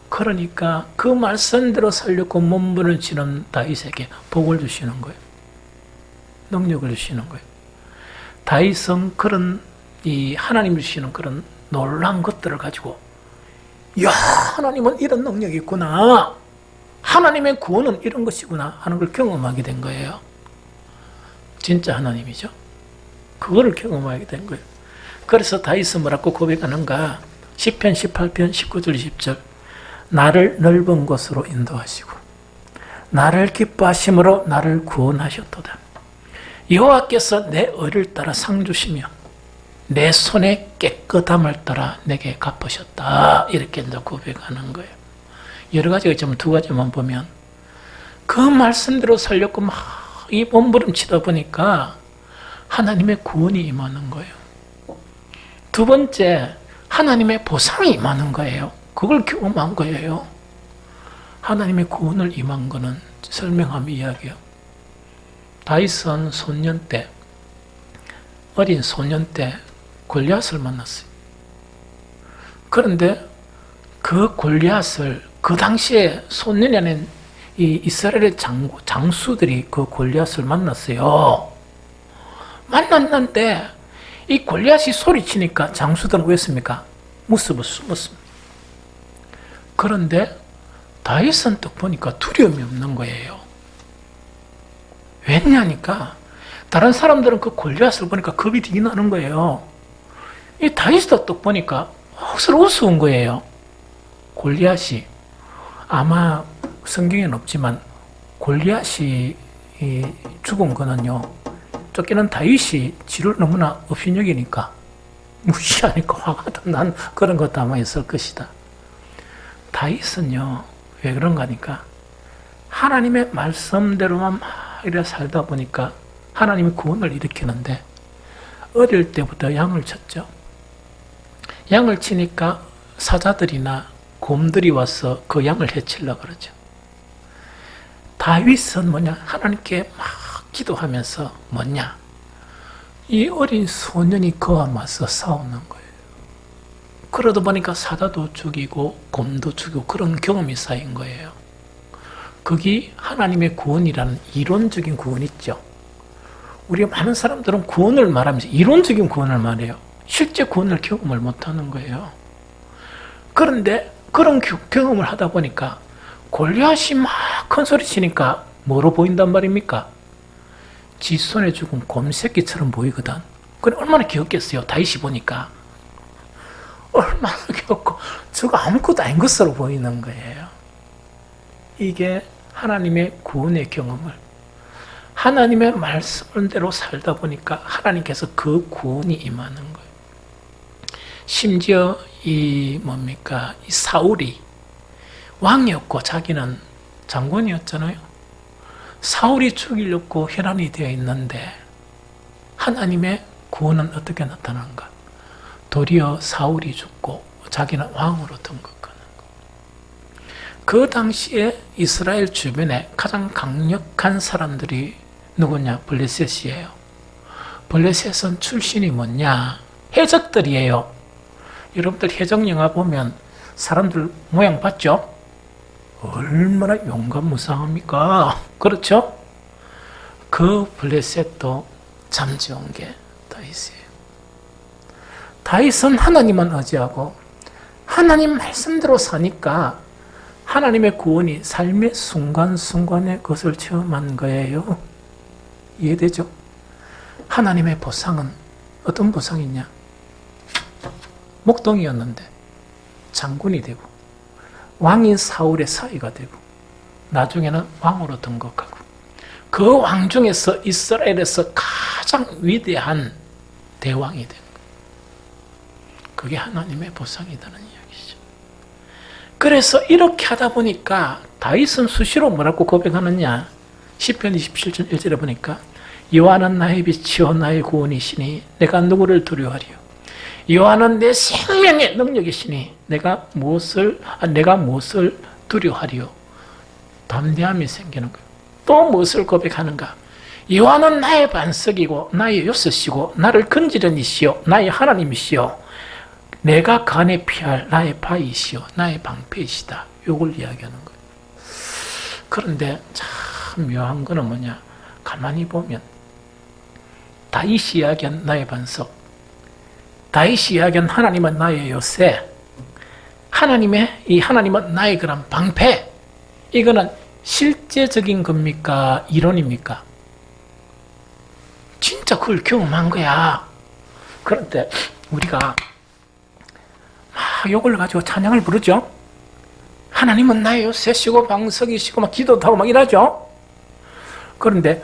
S1: 그러니까 그 말씀대로 살려고 몸부림을 치는 다윗에게 복을 주시는 거예요. 능력을 주시는 거예요. 다윗은 그런 이 하나님 주시는 그런 놀라운 것들을 가지고 야, 하나님은 이런 능력이 있구나. 하나님의 구원은 이런 것이구나 하는 걸 경험하게 된 거예요. 진짜 하나님이죠. 그거를 경험하게 된 거예요. 그래서 다윗은 뭐라고 고백하는가? 시편 18편 19절 20절 나를 넓은 곳으로 인도하시고 나를 기뻐하심으로 나를 구원하셨도다. 여호와께서 내 의를 따라 상 주시며 내 손의 깨끗함을 따라 내게 갚으셨다. 이렇게 이제 고백하는 거예요. 여러 가지가 있지만 두 가지만 보면 그 말씀대로 살려고 막 이 몸부림치다 보니까 하나님의 구원이 임하는 거예요. 두 번째, 하나님의 보상이 임하는 거예요. 그걸 경험한 거예요. 하나님의 구원을 임한 거는 설명하며 이야기해요. 다윗은 소년 때, 어린 소년 때 골리앗을 만났어요. 그런데 그 골리앗을 그 당시에 소년이 아닌 이 이스라엘의 장수들이 그 골리앗을 만났어요. 만났는데 이 골리앗이 소리치니까 장수들은 왜 했습니까? 무습을 숨었습니다. 그런데 다윗은 딱 보니까 두려움이 없는 거예요. 왜냐니까 다른 사람들은 그 골리앗을 보니까 겁이 되게 나는 거예요. 이 다윗도 딱 보니까 억수로 우스운 거예요. 골리앗이 아마 성경에는 없지만 골리앗이 죽은 거는요, 쫓기는 다윗이 지를 너무나 업신여기니까 무시하니까 화가 난 그런 것도 아마 있을 것이다. 다윗은요, 왜 그런가 하니까 하나님의 말씀대로만 막 이래 살다 보니까 하나님이 구원을 일으키는데 어릴 때부터 양을 쳤죠. 양을 치니까 사자들이나 곰들이 와서 그 양을 해치려고 그러죠. 다윗은 뭐냐? 하나님께 막 기도하면서 뭐냐? 이 어린 소년이 그와 맞서 싸우는 거예요. 그러다 보니까 사자도 죽이고 곰도 죽이고 그런 경험이 쌓인 거예요. 그게 하나님의 구원이라는 이론적인 구원 있죠. 우리 많은 사람들은 구원을 말하면서 이론적인 구원을 말해요. 실제 구원을 경험을 못하는 거예요. 그런데 그런 경험을 하다 보니까 골리앗이 막 큰 소리 치니까 뭐로 보인단 말입니까? 지 손에 죽은 곰새끼처럼 보이거든. 그래 얼마나 귀엽겠어요. 다윗이 보니까. 얼마나 귀엽고 저거 아무것도 아닌 것으로 보이는 거예요. 이게 하나님의 구원의 경험을 하나님의 말씀대로 살다 보니까 하나님께서 그 구원이 임하는 거예요. 심지어 이 사울이 왕이었고 자기는 장군이었잖아요. 사울이 죽이려고 혈안이 되어 있는데 하나님의 구원은 어떻게 나타난가? 도리어 사울이 죽고 자기는 왕으로 등극하는 거. 그 당시에 이스라엘 주변에 가장 강력한 사람들이 누구냐? 블레셋이에요. 블레셋은 출신이 뭐냐? 해적들이에요. 여러분들 해적 영화 보면 사람들 모양 봤죠? 얼마나 용감무쌍합니까? 그렇죠? 그 블레셋도 잠재운 게 다윗이에요. 다윗은 하나님만 의지하고 하나님 말씀대로 사니까 하나님의 구원이 삶의 순간순간에 그것을 체험한 거예요. 이해되죠? 하나님의 보상은 어떤 보상이냐? 목동이었는데 장군이 되고 왕인 사울의 사위가 되고 나중에는 왕으로 등극하고 그 왕 중에서 이스라엘에서 가장 위대한 대왕이 된 거예요. 그게 하나님의 보상이라는 이야기죠. 그래서 이렇게 하다 보니까 다윗은 수시로 뭐라고 고백하느냐? 시편 27편 1절에 보니까 여호와는 나의 빛이요 나의 구원이시니 내가 누구를 두려워하리요? 여호와는 내 생명의 능력이시니 내가 무엇을 두려워하리요? 담대함이 생기는 거예요. 또 무엇을 고백하는가? 여호와는 나의 반석이고 나의 요새시고 나를 건지는 이시요 나의 하나님이시요 내가 간에 피할 나의 바위시요 나의 방패이시다. 이걸 이야기하는 거예요. 그런데 참 묘한 거는 뭐냐? 가만히 보면 다윗이 이야기한 나의 반석, 다윗이 이야기한 하나님은 나의 요새, 하나님은 나의 그런 방패, 이거는 실제적인 겁니까? 이론입니까? 진짜 그걸 경험한 거야. 그런데 우리가 막 이걸 가지고 찬양을 부르죠. 하나님은 나의 요새시고 방석이시고 막 기도도 하고 막 이러죠. 그런데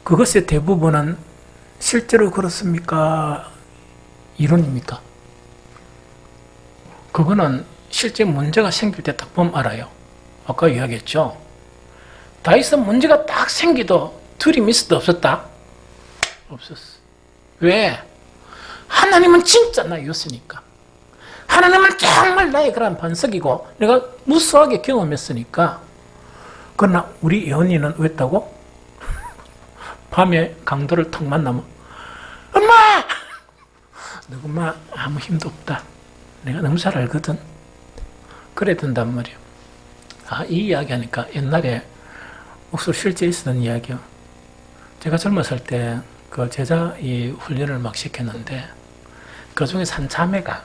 S1: 그것의 대부분은 실제로 그렇습니까? 이론입니까? 그거는 실제 문제가 생길 때 딱 보면 알아요. 아까 이야기했죠. 다윗은 문제가 딱 생기도 두려움이 있었다 없었다? 없었어. 왜? 하나님은 진짜 나의 요새니까. 하나님은 정말 나의 그런 반석이고 내가 무수하게 경험했으니까. 그러나 우리 연인은 왜다고? 밤에 강도를 턱 만나면 엄마! 너 엄마 아무 힘도 없다. 내가 너무 잘 알거든. 그래 된단 말이에요. 이 이야기하니까 옛날에 목소리 실제 있었던 이야기요. 제가 젊었을 때 그 제자 이 훈련을 막 시켰는데 그 중에 한 자매가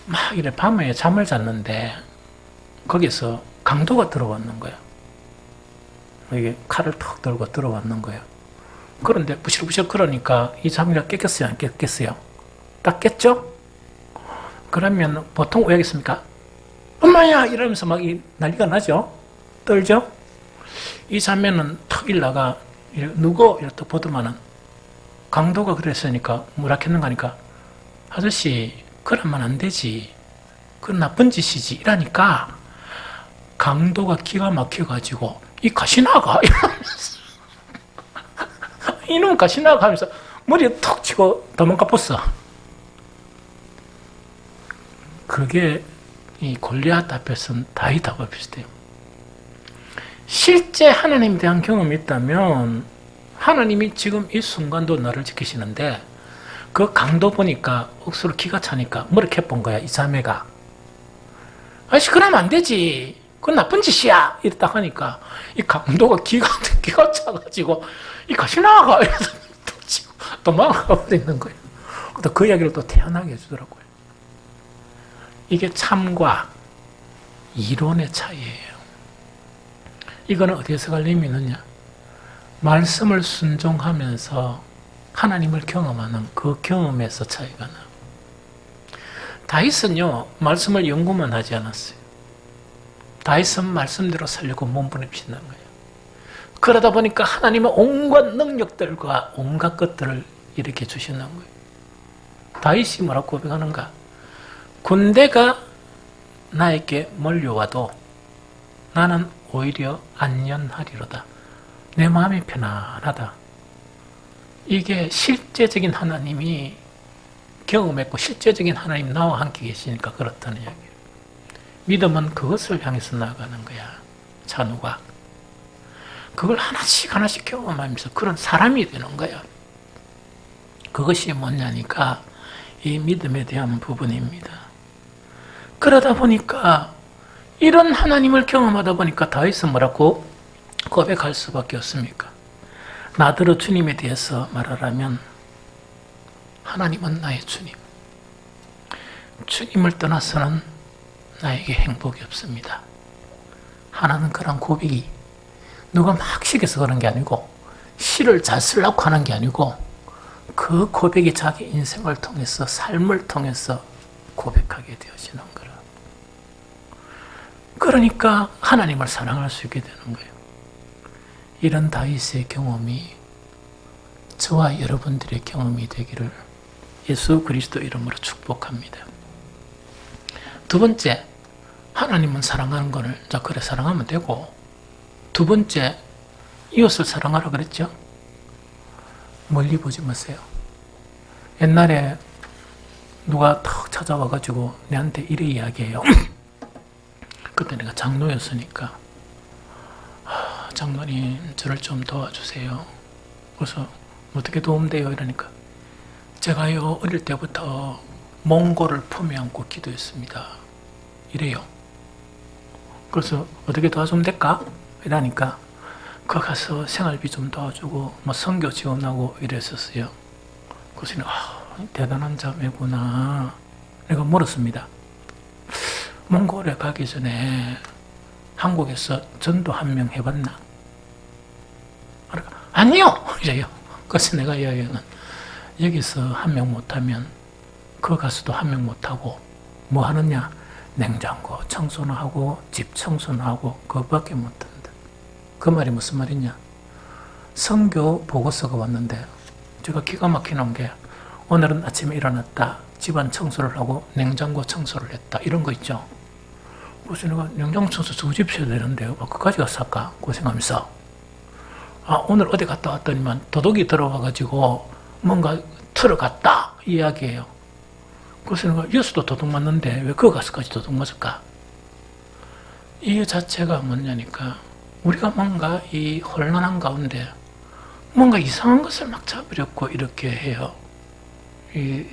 S1: 막 이래 밤에 잠을 잤는데 거기서 강도가 들어왔는 거야. 이게 칼을 턱 들고 들어왔는 거예요. 그런데 부실부실 그러니까 이 자매가 깼겠어요? 안 깼겠어요? 딱 깼죠? 그러면 보통 왜 하겠습니까? 엄마야! 이러면서 막 난리가 나죠? 떨죠? 이 자매는 턱 일나가 누구? 이렇게 보더만은 강도가 그랬으니까 뭐라 했는가 하니까 아저씨 그러면 안 되지. 그건 나쁜 짓이지. 이러니까 강도가 기가 막혀가지고 이 가시나가 이러면서 이놈 가시나가 하면서 머리에 턱 치고 도망가 버렸어. 그게 이 골리앗 앞에서는 다윗하고 비슷해요. 실제 하나님에 대한 경험이 있다면 하나님이 지금 이 순간도 너를 지키시는데 그 강도 보니까 억수로 기가 차니까 뭐를 캐본 거야, 이 자매가. 아이씨, 그러면 안 되지. 그건 나쁜 짓이야. 이랬다 하니까 이 강도가 기가 차가지고 이 같이 나가. 이래서 도망가 버리는 거예요. 또 그 이야기를 또 태연하게 해주더라고요. 이게 참과 이론의 차이예요. 이거는 어디에서 갈림이 있느냐? 말씀을 순종하면서 하나님을 경험하는 그 경험에서 차이가 나. 다윗은요, 말씀을 연구만 하지 않았어요. 다윗은 말씀대로 살려고 몸부림친다는 거예요. 그러다 보니까 하나님은 온갖 능력들과 온갖 것들을 이렇게 주시는 거예요. 다윗이 뭐라고 고백하는가? 군대가 나에게 몰려와도 나는 오히려 안전하리로다. 내 마음이 편안하다. 이게 실제적인 하나님이 경험했고 실제적인 하나님 나와 함께 계시니까 그렇다는 이야기예요. 믿음은 그것을 향해서 나아가는 거야. 찬우가. 그걸 하나씩 경험하면서 그런 사람이 되는 거야. 그것이 뭐냐니까 이 믿음에 대한 부분입니다. 그러다 보니까 이런 하나님을 경험하다 보니까 다윗은 뭐라고 고백할 수밖에 없습니까? 나더러 주님에 대해서 말하라면 하나님은 나의 주님. 주님을 떠나서는 나에게 행복이 없습니다. 하나는 그런 고백이 누가 막 시켜서 그런 게 아니고 시를 잘 쓰려고 하는 게 아니고 그 고백이 자기 인생을 통해서 삶을 통해서 고백하게 되어지는 거라. 그러니까 하나님을 사랑할 수 있게 되는 거예요. 이런 다윗의 경험이 저와 여러분들의 경험이 되기를 예수 그리스도 이름으로 축복합니다. 두 번째, 하나님은 사랑하는 것을 자 그래 사랑하면 되고, 두 번째, 이웃을 사랑하라 그랬죠? 멀리 보지 마세요. 옛날에 누가 탁 찾아와가지고 내한테 이래 이야기해요. 그때 내가 장로였으니까, 장로님 저를 좀 도와주세요. 그래서 어떻게 도움돼요? 이러니까 제가요 어릴 때부터 몽골을 품에 안고 기도했습니다. 이래요. 그래서 어떻게 도와주면 될까? 이러니까 그 가서 생활비 좀 도와주고 뭐 선교 지원하고 이랬었어요. 그래서 대단한 자매구나. 내가 물었습니다. 몽골에 가기 전에 한국에서 전도 한 명 해봤나? 아니요! 이래요. 그래서 내가 이야기는 여기서 한 명 못하면 그 가서도 한 명 못하고 뭐 하느냐? 냉장고 청소는 하고 집 청소는 하고 그것밖에 못한다. 그 말이 무슨 말이냐? 선교 보고서가 왔는데 제가 기가 막히는 게 오늘은 아침에 일어났다. 집안 청소를 하고 냉장고 청소를 했다. 이런 거 있죠. 그래서 내가 냉장고 청소 두 집 해야 되는데 그까지 가서 할까? 고생하면서 오늘 어디 갔다 왔더니만 도둑이 들어와가지고 뭔가 틀어갔다 이야기예요. 그래서 내가 여수도 도둑 맞는데 왜 그거 가서까지 도둑 맞을까? 이 자체가 뭐냐니까 우리가 뭔가 이 혼란한 가운데 뭔가 이상한 것을 막 잡으려고 이렇게 해요.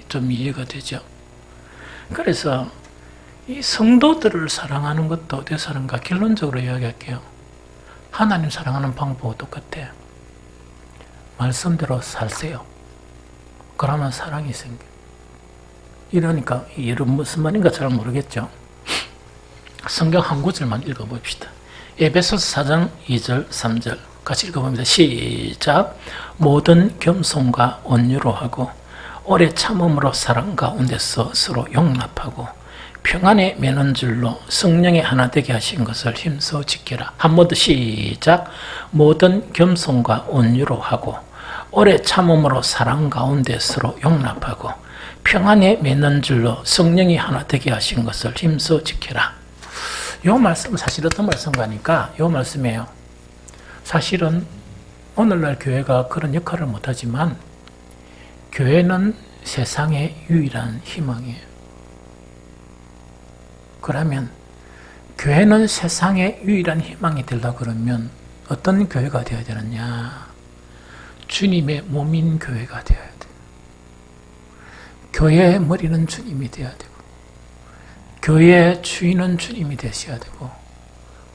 S1: 좀 이해가 되죠. 그래서 이 성도들을 사랑하는 것도 어디서 사랑가? 결론적으로 이야기할게요. 하나님 사랑하는 방법은 똑같아. 말씀대로 살세요. 그러면 사랑이 생겨. 이러니까 여러분 무슨 말인가 잘 모르겠죠. 성경 한 구절만 읽어봅시다. 에베소서 4장 2절 3절 같이 읽어봅니다. 시작. 모든 겸손과 온유로 하고 오래 참음으로 사랑 가운데서 서로 용납하고 평안에 매는 줄로 성령의 하나 되게 하신 것을 힘써 지켜라. 한 번 더 시작. 모든 겸손과 온유로 하고 오래 참음으로 사랑 가운데 서로 용납하고 평안에 매는 줄로 성령이 하나 되게 하신 것을 힘써 지켜라. 이 말씀은 사실 어떤 말씀가니까 이 말씀이에요. 사실은 오늘날 교회가 그런 역할을 못하지만 교회는 세상의 유일한 희망이에요. 그러면 교회는 세상의 유일한 희망이 되려고 그러면 어떤 교회가 되어야 되느냐? 주님의 몸인 교회가 되어야 돼요. 교회의 머리는 주님이 되어야 되고, 교회의 주인은 주님이 되셔야 되고,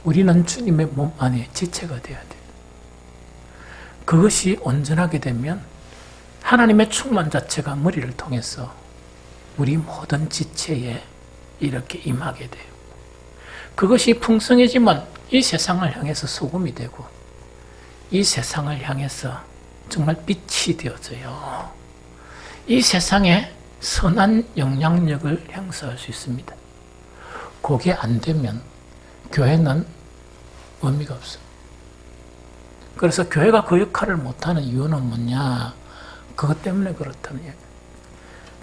S1: 우리는 주님의 몸 안에 지체가 되어야 돼요. 그것이 온전하게 되면 하나님의 충만 자체가 머리를 통해서 우리 모든 지체에 이렇게 임하게 돼요. 그것이 풍성해지면 이 세상을 향해서 소금이 되고, 이 세상을 향해서 정말 빛이 되어져요. 이 세상에 선한 영향력을 행사할 수 있습니다. 그게 안 되면 교회는 의미가 없어요. 그래서 교회가 그 역할을 못하는 이유는 뭐냐? 그것 때문에 그렇다는 얘기예요.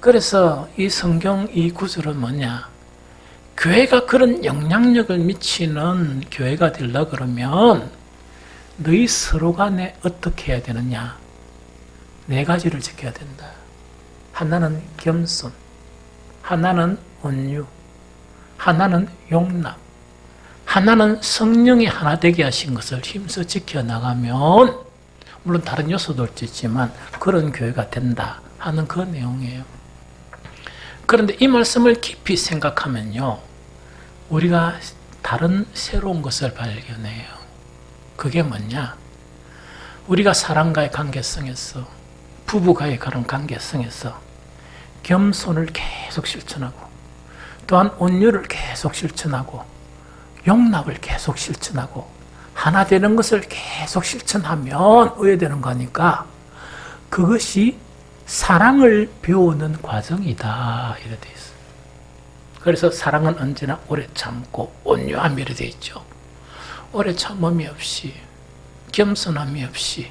S1: 그래서 이 성경 이 구절은 뭐냐? 교회가 그런 영향력을 미치는 교회가 되려고 그러면 너희 서로 간에 어떻게 해야 되느냐? 4가지를 지켜야 된다. 하나는 겸손, 하나는 온유, 하나는 용납, 하나는 성령이 하나 되게 하신 것을 힘써 지켜나가면, 물론 다른 요소도 있지만 그런 교회가 된다 하는 그 내용이에요. 그런데 이 말씀을 깊이 생각하면요, 우리가 다른 새로운 것을 발견해요. 그게 뭐냐? 우리가 사람과의 관계성에서, 부부과의 그런 관계성에서 겸손을 계속 실천하고, 또한 온유를 계속 실천하고, 용납을 계속 실천하고, 하나 되는 것을 계속 실천하면 의외되는 거니까 그것이 사랑을 배우는 과정이다 이렇게 돼 있어요. 그래서 사랑은 언제나 오래 참고 온유함이 이렇게 돼 있죠. 오래 참음이 없이, 겸손함이 없이,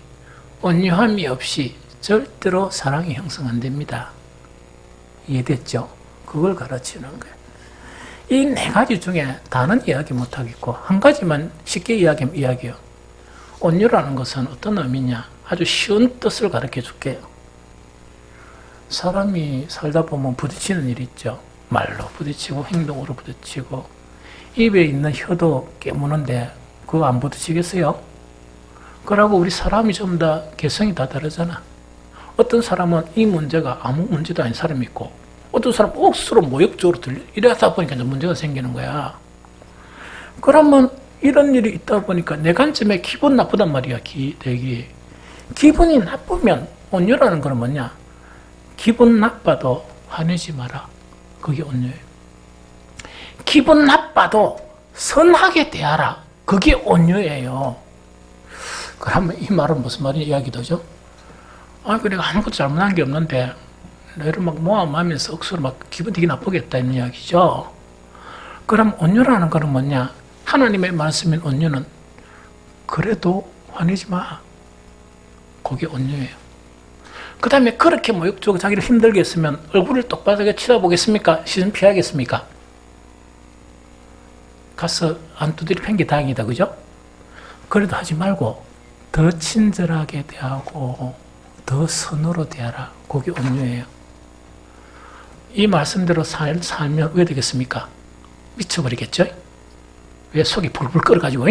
S1: 온유함이 없이 절대로 사랑이 형성 안 됩니다. 이해됐죠? 그걸 가르치는 거예요. 이 4가지 중에 다는 이야기 못하겠고 한 가지만 쉽게 이야기하면 이야기해요. 온유라는 것은 어떤 의미냐? 아주 쉬운 뜻을 가르쳐 줄게요. 사람이 살다 보면 부딪히는 일이 있죠. 말로 부딪히고 행동으로 부딪히고, 입에 있는 혀도 깨무는데 그거 안 부딪히겠어요? 그러고 우리 사람이 좀 다 개성이 다 다르잖아. 어떤 사람은 이 문제가 아무 문제도 아닌 사람이 있고, 어떤 사람은 억수로 모욕적으로 이러다 보니까 문제가 생기는 거야. 그러면 이런 일이 있다 보니까 내 관점에 기분 나쁘단 말이야. 기분이 나쁘면, 온유라는 건 뭐냐? 기분 나빠도 화내지 마라. 그게 온유예요. 기분 나빠도 선하게 대하라. 그게 온유예요. 그러면 이 말은 무슨 말이냐 이야기도죠? 내가 아무것도 잘못한 게 없는데 너를 막 모함하면서 억수로 막 기분 되게 나쁘겠다 이런 이야기죠. 그럼 온유라는 거는 뭐냐? 하나님의 말씀인 온유는 그래도 화내지 마. 그게 온유예요. 그 다음에 그렇게 모욕적으로 자기를 힘들게 했으면 얼굴을 똑바르게 쳐다보겠습니까? 시선 피하겠습니까? 가서 안 두드리 팬 게 다행이다, 그죠? 그래도 하지 말고 더 친절하게 대하고 더 선으로 대하라. 그게 온유예요. 이 말씀대로 살면 왜 되겠습니까? 미쳐버리겠죠? 왜 속이 불불 끓어가지고,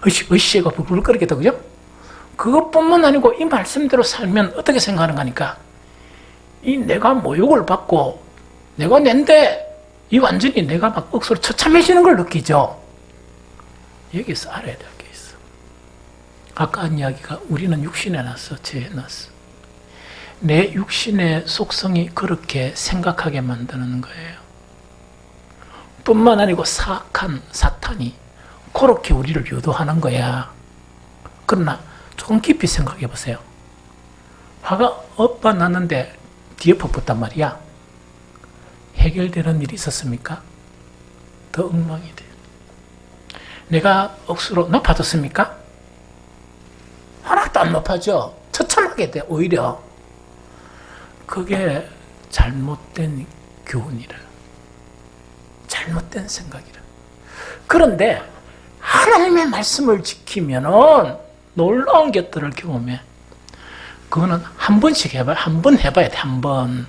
S1: 으쌰가 불불 끓겠다, 그죠? 그것뿐만 아니고 이 말씀대로 살면 어떻게 생각하는 거니까, 내가 모욕을 받고 내가 낸데 이 완전히 내가 막 억수로 처참해지는 걸 느끼죠? 여기서 알아야 될 게 있어. 아까 한 이야기가 우리는 육신에 났어, 죄에 났어. 내 육신의 속성이 그렇게 생각하게 만드는 거예요. 뿐만 아니고 사악한 사탄이 그렇게 우리를 유도하는 거야. 그러나 조금 깊이 생각해 보세요. 화가 엇바 났는데 뒤에 퍼붓단 말이야. 해결되는 일이 있었습니까? 더 엉망이 돼. 내가 억수로 높아졌습니까? 하나도 안 높아져. 처참하게 돼, 오히려. 그게 잘못된 교훈이라. 잘못된 생각이라. 그런데 하나님의 말씀을 지키면은 놀라운 것들을 경험해. 그거는 한 번씩 해봐야, 한 번 해봐야 돼, 한 번.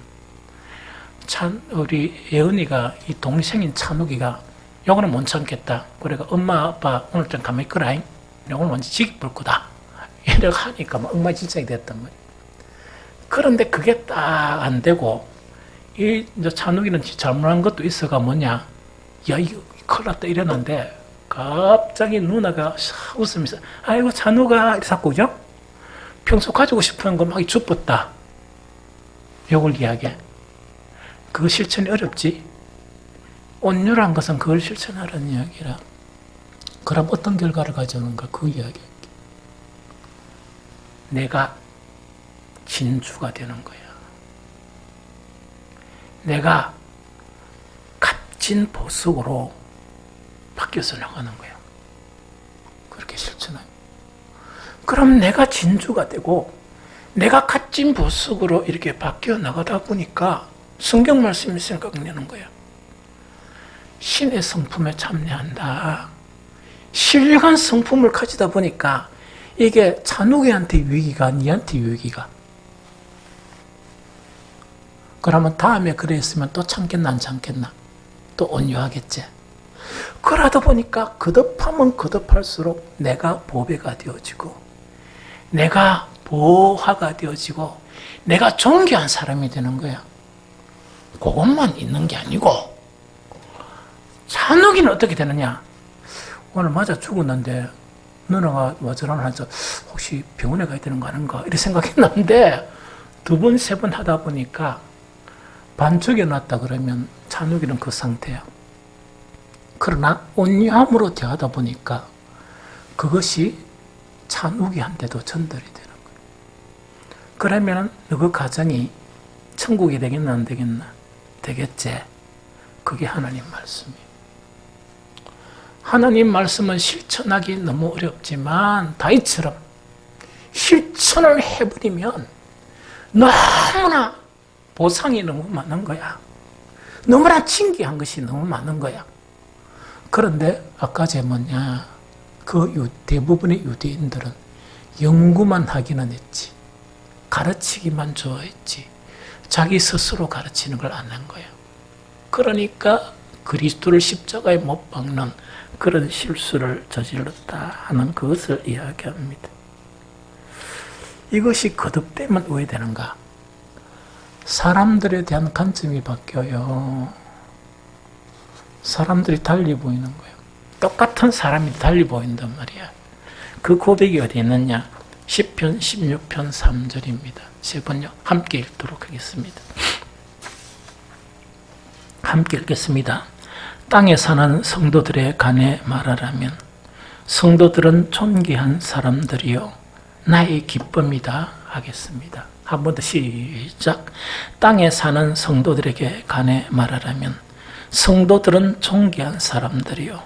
S1: 우리 예은이가, 이 동생인 찬욱이가 요거는 못 참겠다. 그러니까 엄마 아빠 오늘 좀 가만히 있거라. 오늘 완전 지기 볼 거다. 이렇게 하니까 막 엉망진창이 됐단 말이야. 그런데 그게 딱 안 되고 이 이제 찬욱이는 잘못한 것도 있어가 뭐냐. 야 이거 큰일 났다 이랬는데 갑자기 누나가 웃으면서 아이고 찬욱아 이렇게 자꾸 그죠? 평소 가지고 싶은 거 막 줍었다. 요걸 이야기해. 그거 실천이 어렵지? 온유란 것은 그걸 실천하라는 이야기라. 그럼 어떤 결과를 가져오는가 그 이야기. 내가 진주가 되는 거야. 내가 값진 보석으로 바뀌어서 나가는 거야. 그렇게 실천하면. 그럼 내가 진주가 되고 내가 값진 보석으로 이렇게 바뀌어 나가다 보니까 성경 말씀이 생각나는 거야. 신의 성품에 참여한다. 신령한 성품을 가지다 보니까 이게 찬욱이한테 유익이가 니한테 유익이가. 그러면 다음에 그랬으면 또 참겠나 안 참겠나? 또 온유하겠지. 그러다 보니까 거듭하면 거듭할수록 내가 보배가 되어지고 내가 보화가 되어지고 내가 존귀한 사람이 되는 거야. 그것만 있는 게 아니고 찬욱이는 어떻게 되느냐? 오늘 맞아 죽었는데 누나가 저러면서 혹시 병원에 가야 되는 거 아닌가 이렇게 생각했는데 두 번, 세 번 하다 보니까 반쪽에 놨다 그러면 찬욱이는 그 상태야. 그러나 온유함으로 대하다 보니까 그것이 찬욱이한테도 전달이 되는 거야. 그러면 그 가정이 천국이 되겠나 안 되겠나? 되겠지. 그게 하나님 말씀이에요. 하나님 말씀은 실천하기 너무 어렵지만 다윗처럼 실천을 해버리면 너무나 보상이 너무 많은 거야. 너무나 신기한 것이 너무 많은 거야. 그런데 아까 제 뭐냐 그 대부분의 유대인들은 연구만 하기는 했지 가르치기만 좋아했지 자기 스스로 가르치는 걸 안 한 거야. 그러니까 그리스도를 십자가에 못 박는 그런 실수를 저질렀다 하는 그것을 이야기합니다. 이것이 거듭되면 왜 되는가? 사람들에 대한 관점이 바뀌어요. 사람들이 달리 보이는 거예요. 똑같은 사람이 달리 보인단 말이야. 그 고백이 어디 있느냐? 시편 16편 3절입니다. 세 번요. 함께 읽도록 하겠습니다. 함께 읽겠습니다. 땅에 사는 성도들의 간에 말하라면 성도들은 존귀한 사람들이요 나의 기쁨이다 하겠습니다. 한 번 더 시작. 땅에 사는 성도들에게 간에 말하라면 성도들은 존귀한 사람들이요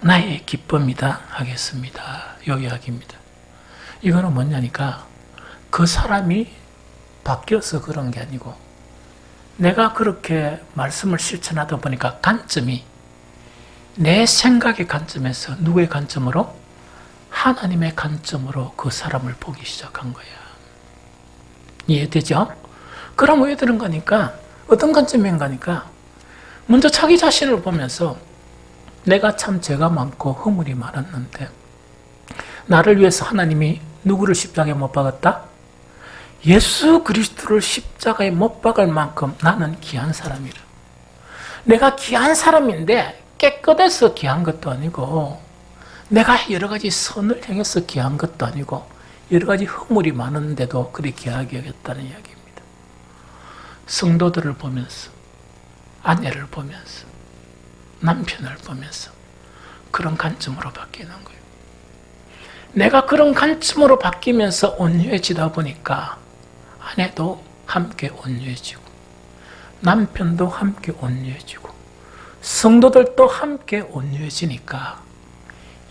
S1: 나의 기쁨이다 하겠습니다. 요 이야기입니다. 이거는 뭐냐니까 그 사람이 바뀌어서 그런 게 아니고 내가 그렇게 말씀을 실천하다 보니까 관점이 내 생각의 관점에서 누구의 관점으로? 하나님의 관점으로 그 사람을 보기 시작한 거야. 이해되죠? 그럼 왜 그런 거니까 어떤 관점인가니까 먼저 자기 자신을 보면서 내가 참 죄가 많고 허물이 많았는데 나를 위해서 하나님이 누구를 십자가에 못 박았다? 예수 그리스도를 십자가에 못 박을 만큼 나는 귀한 사람이라. 내가 귀한 사람인데 깨끗해서 귀한 것도 아니고 내가 여러 가지 선을 행해서 귀한 것도 아니고 여러 가지 허물이 많은데도 그리 귀하게 여겼다는 이야기입니다. 성도들을 보면서 아내를 보면서 남편을 보면서 그런 관점으로 바뀌는 거예요. 내가 그런 관점으로 바뀌면서 온유해지다 보니까 아내도 함께 온유해지고 남편도 함께 온유해지고 성도들도 함께 온유해지니까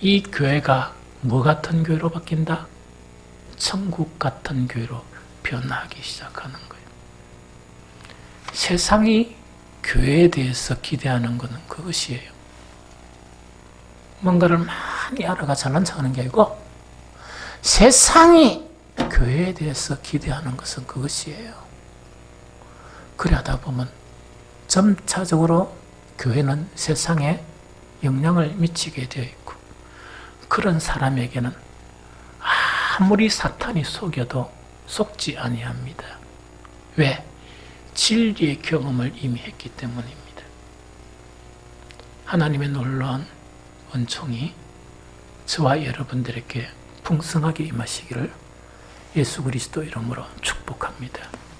S1: 이 교회가 뭐 같은 교회로 바뀐다? 천국 같은 교회로 변하기 시작하는 거예요. 세상이 교회에 대해서 기대하는 것은 그것이에요. 뭔가를 많이 알아가 잘난 척하는 게 아니고 세상이 교회에 대해서 기대하는 것은 그것이에요. 그래 하다 보면 점차적으로 교회는 세상에 영향을 미치게 되어 있고, 그런 사람에게는 아무리 사탄이 속여도 속지 아니합니다. 왜? 진리의 경험을 이미 했기 때문입니다. 하나님의 놀라운 은총이 저와 여러분들에게 풍성하게 임하시기를 예수 그리스도 이름으로 축복합니다.